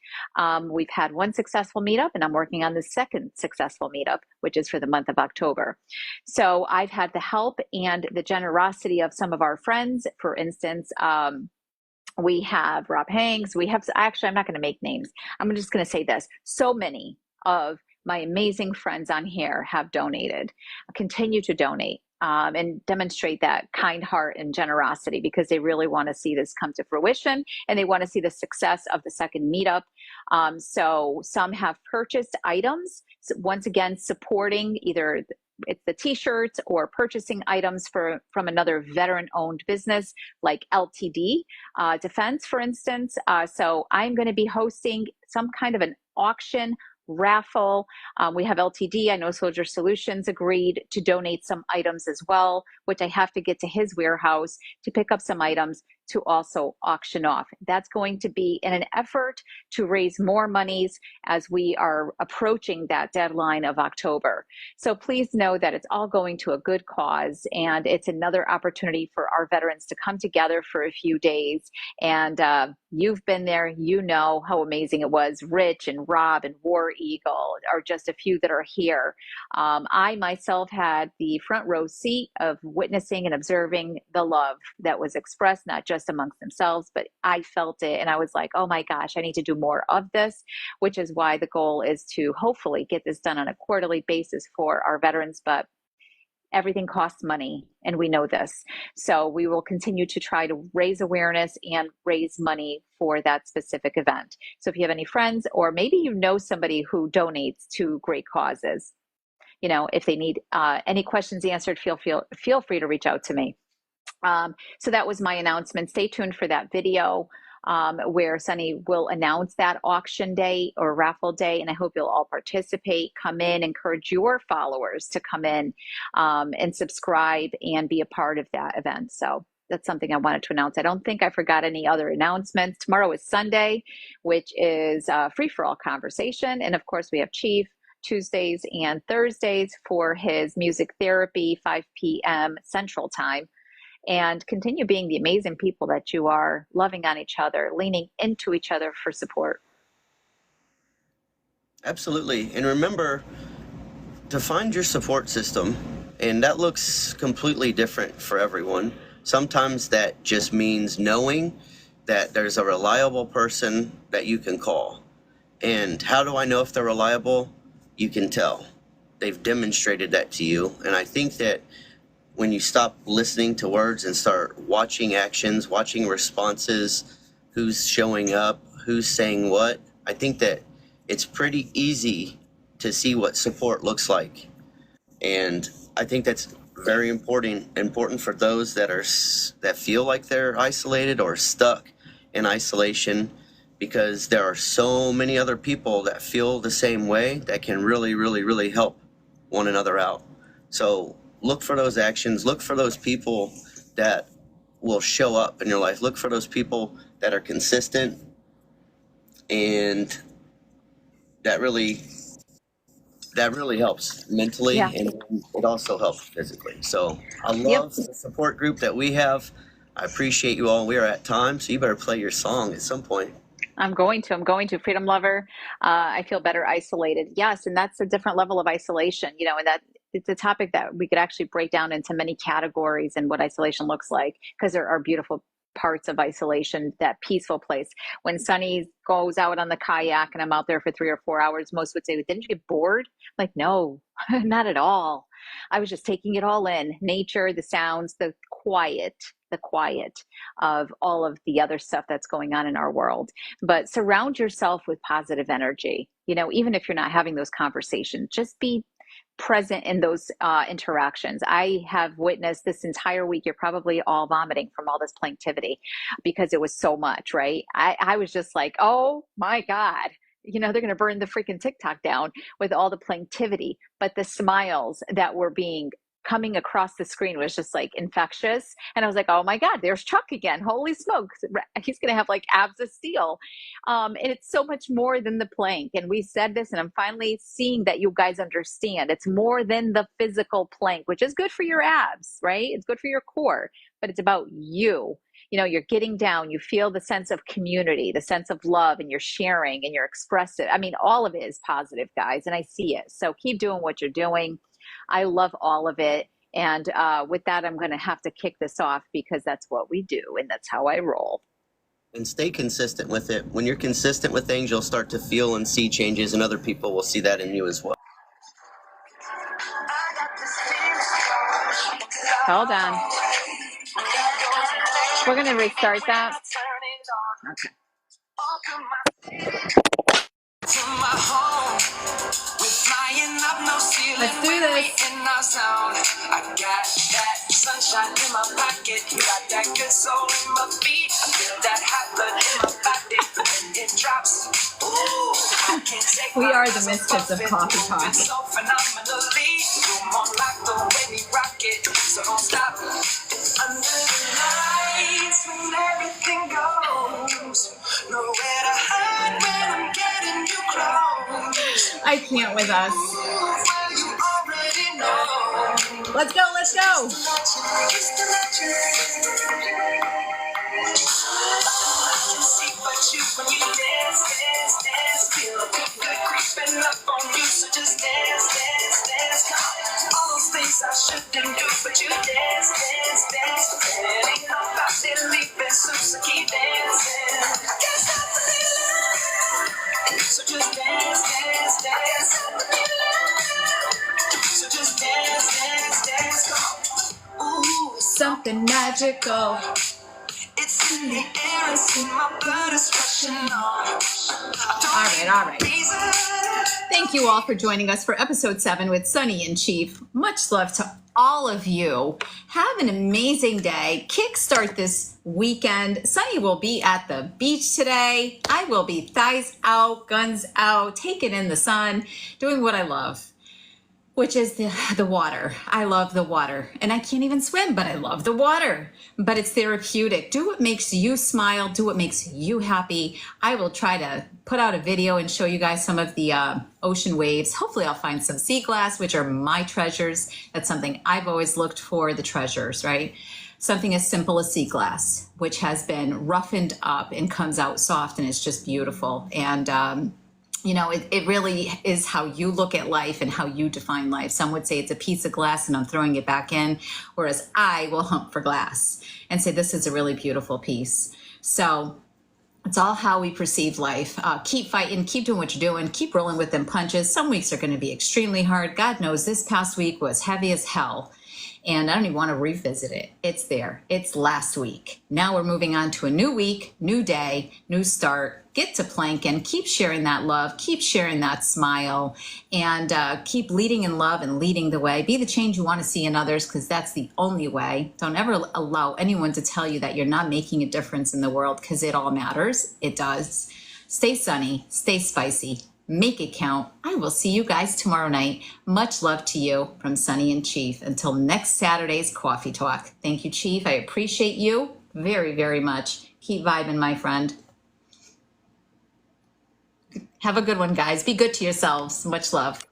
We've had one successful meetup, and I'm working on the second successful meetup, which is for the month of October. So I've had the help and the generosity of some of our friends. For instance, we have Rob Hanks. We have, actually, I'm not going to make names. I'm just going to say this. So many of my amazing friends on here have donated, continue to donate, and demonstrate that kind heart and generosity, because they really want to see this come to fruition, and they want to see the success of the second meetup. So some have purchased items, so once again, supporting either it's the t-shirts or purchasing items from another veteran-owned business like LTD Defense, for instance. So I'm going to be hosting some kind of an auction raffle. We have LTD. I know Soldier Solutions agreed to donate some items as well, which I have to get to his warehouse to pick up some items to also auction off. That's going to be in an effort to raise more monies as we are approaching that deadline of October. So please know that it's all going to a good cause, and it's another opportunity for our veterans to come together for a few days. And you've been there, you know how amazing it was. Rich and Rob and War Eagle are just a few that are here. I myself had the front row seat of witnessing and observing the love that was expressed, not just amongst themselves, but I felt it, and I was like, oh my gosh, I need to do more of this, which is why the goal is to hopefully get this done on a quarterly basis for our veterans. But everything costs money, and we know this. So we will continue to try to raise awareness and raise money for that specific event. So if you have any friends, or maybe you know somebody who donates to great causes, you know, if they need any questions answered, feel free to reach out to me. So that was my announcement. Stay tuned for that video where Sunny will announce that auction day or raffle day, and I hope you'll all participate. Come in, encourage your followers to come in and subscribe and be a part of that event. So that's something I wanted to announce. I don't think I forgot any other announcements. Tomorrow is Sunday, which is free-for-all conversation, and of course we have Chief Tuesdays and Thursdays for his music therapy, 5 p.m. Central Time, and continue being the amazing people that you are, loving on each other, leaning into each other for support. Absolutely. And remember to find your support system, and that looks completely different for everyone. Sometimes that just means knowing that there's a reliable person that you can call. And how do I know if they're reliable? You can tell. They've demonstrated that to you. And I think that when you stop listening to words and start watching actions, watching responses, who's showing up, who's saying what, I think that it's pretty easy to see what support looks like. And I think that's very important for those that feel like they're isolated or stuck in isolation, because there are so many other people that feel the same way that can really, really, really help one another out. So look for those actions, look for those people that will show up in your life, look for those people that are consistent and that really helps mentally, Yeah. and it also helps physically. So I love the support group that we have. I appreciate you all. We are at time, so you better play your song at some point. I'm going to Freedom Lover. I feel better isolated. Yes. And that's a different level of isolation, and that it's a topic that we could actually break down into many categories and what isolation looks like, because there are beautiful parts of isolation, that peaceful place. When Sunny goes out on the kayak and I'm out there for 3 or 4 hours, most would say, didn't you get bored? I'm like, no, not at all. I was just taking it all in. Nature, the sounds, the quiet of all of the other stuff that's going on in our world. But surround yourself with positive energy. Even if you're not having those conversations, just be present in those interactions. I have witnessed this entire week, you're probably all vomiting from all this planktivity because it was so much, right? I was just like, oh my God, they're going to burn the freaking TikTok down with all the planktivity. But the smiles that were coming across the screen was just like infectious. And I was like, oh my God, there's Chuck again. Holy smokes. He's going to have like abs of steel. And it's so much more than the plank. And we said this, and I'm finally seeing that you guys understand. It's more than the physical plank, which is good for your abs, right? It's good for your core, but it's about you. You're getting down, you feel the sense of community, the sense of love, and you're sharing and you're expressive. I mean, all of it is positive, guys. And I see it. So keep doing what you're doing. I love all of it. And with that, I'm going to have to kick this off because that's what we do. And that's how I roll. And stay consistent with it. When you're consistent with things, you'll start to feel and see changes, and other people will see that in you as well. Hold on. We're going to restart that. Okay. Let's do this. I got that sunshine in my pocket, got that good soul in my feet. I feel that hot blood in my body when it drops. Ooh, I can't take we are the misfits of Cawfee Tawk. So phenomenally, you're more like the way we rock it, so don't stop. Under the lights when everything goes, nowhere to hide when I'm getting you close. I can't with us. Let's go, let's go. All those things I shouldn't do, but you dance. There ain't nobody leaving soon, so keep dancing. I can't stop the feeling, so just dance. So just dance, come on. Ooh, something magical. It's in the air, it's in my blood, it's rushing on. All right. Thank you all for joining us for episode 7 with Sunny and Chief. Much love to all of you. Have an amazing day. Kickstart this weekend. Sunny will be at the beach today. I will be thighs out, guns out, taking in the sun, doing what I love. which is the water. I love the water, and I can't even swim, but I love the water. But it's therapeutic. Do what makes you smile. Do what makes you happy. I will try to put out a video and show you guys some of the ocean waves. Hopefully I'll find some sea glass, which are my treasures. That's something I've always looked for, the treasures, right? Something as simple as sea glass, which has been roughened up and comes out soft, and it's just beautiful. And you know, it really is how you look at life and how you define life. Some would say it's a piece of glass and I'm throwing it back in, whereas I will hunt for glass and say this is a really beautiful piece. So it's all how we perceive life. Keep fighting, keep doing what you're doing, keep rolling with them punches. Some weeks are going to be extremely hard. God knows this past week was heavy as hell. And I don't even want to revisit it. It's there. It's last week. Now we're moving on to a new week, new day, new start. Get to planking. Keep sharing that love. Keep sharing that smile. And keep leading in love and leading the way. Be the change you want to see in others, because that's the only way. Don't ever allow anyone to tell you that you're not making a difference in the world, because it all matters. It does. Stay sunny. Stay spicy. Make it count. I will see you guys tomorrow night. Much love to you from Sunny and Chief. Until next Saturday's Cawfee Talk. Thank you, Chief. I appreciate you very, very much. Keep vibing, my friend. Have a good one, guys. Be good to yourselves. Much love.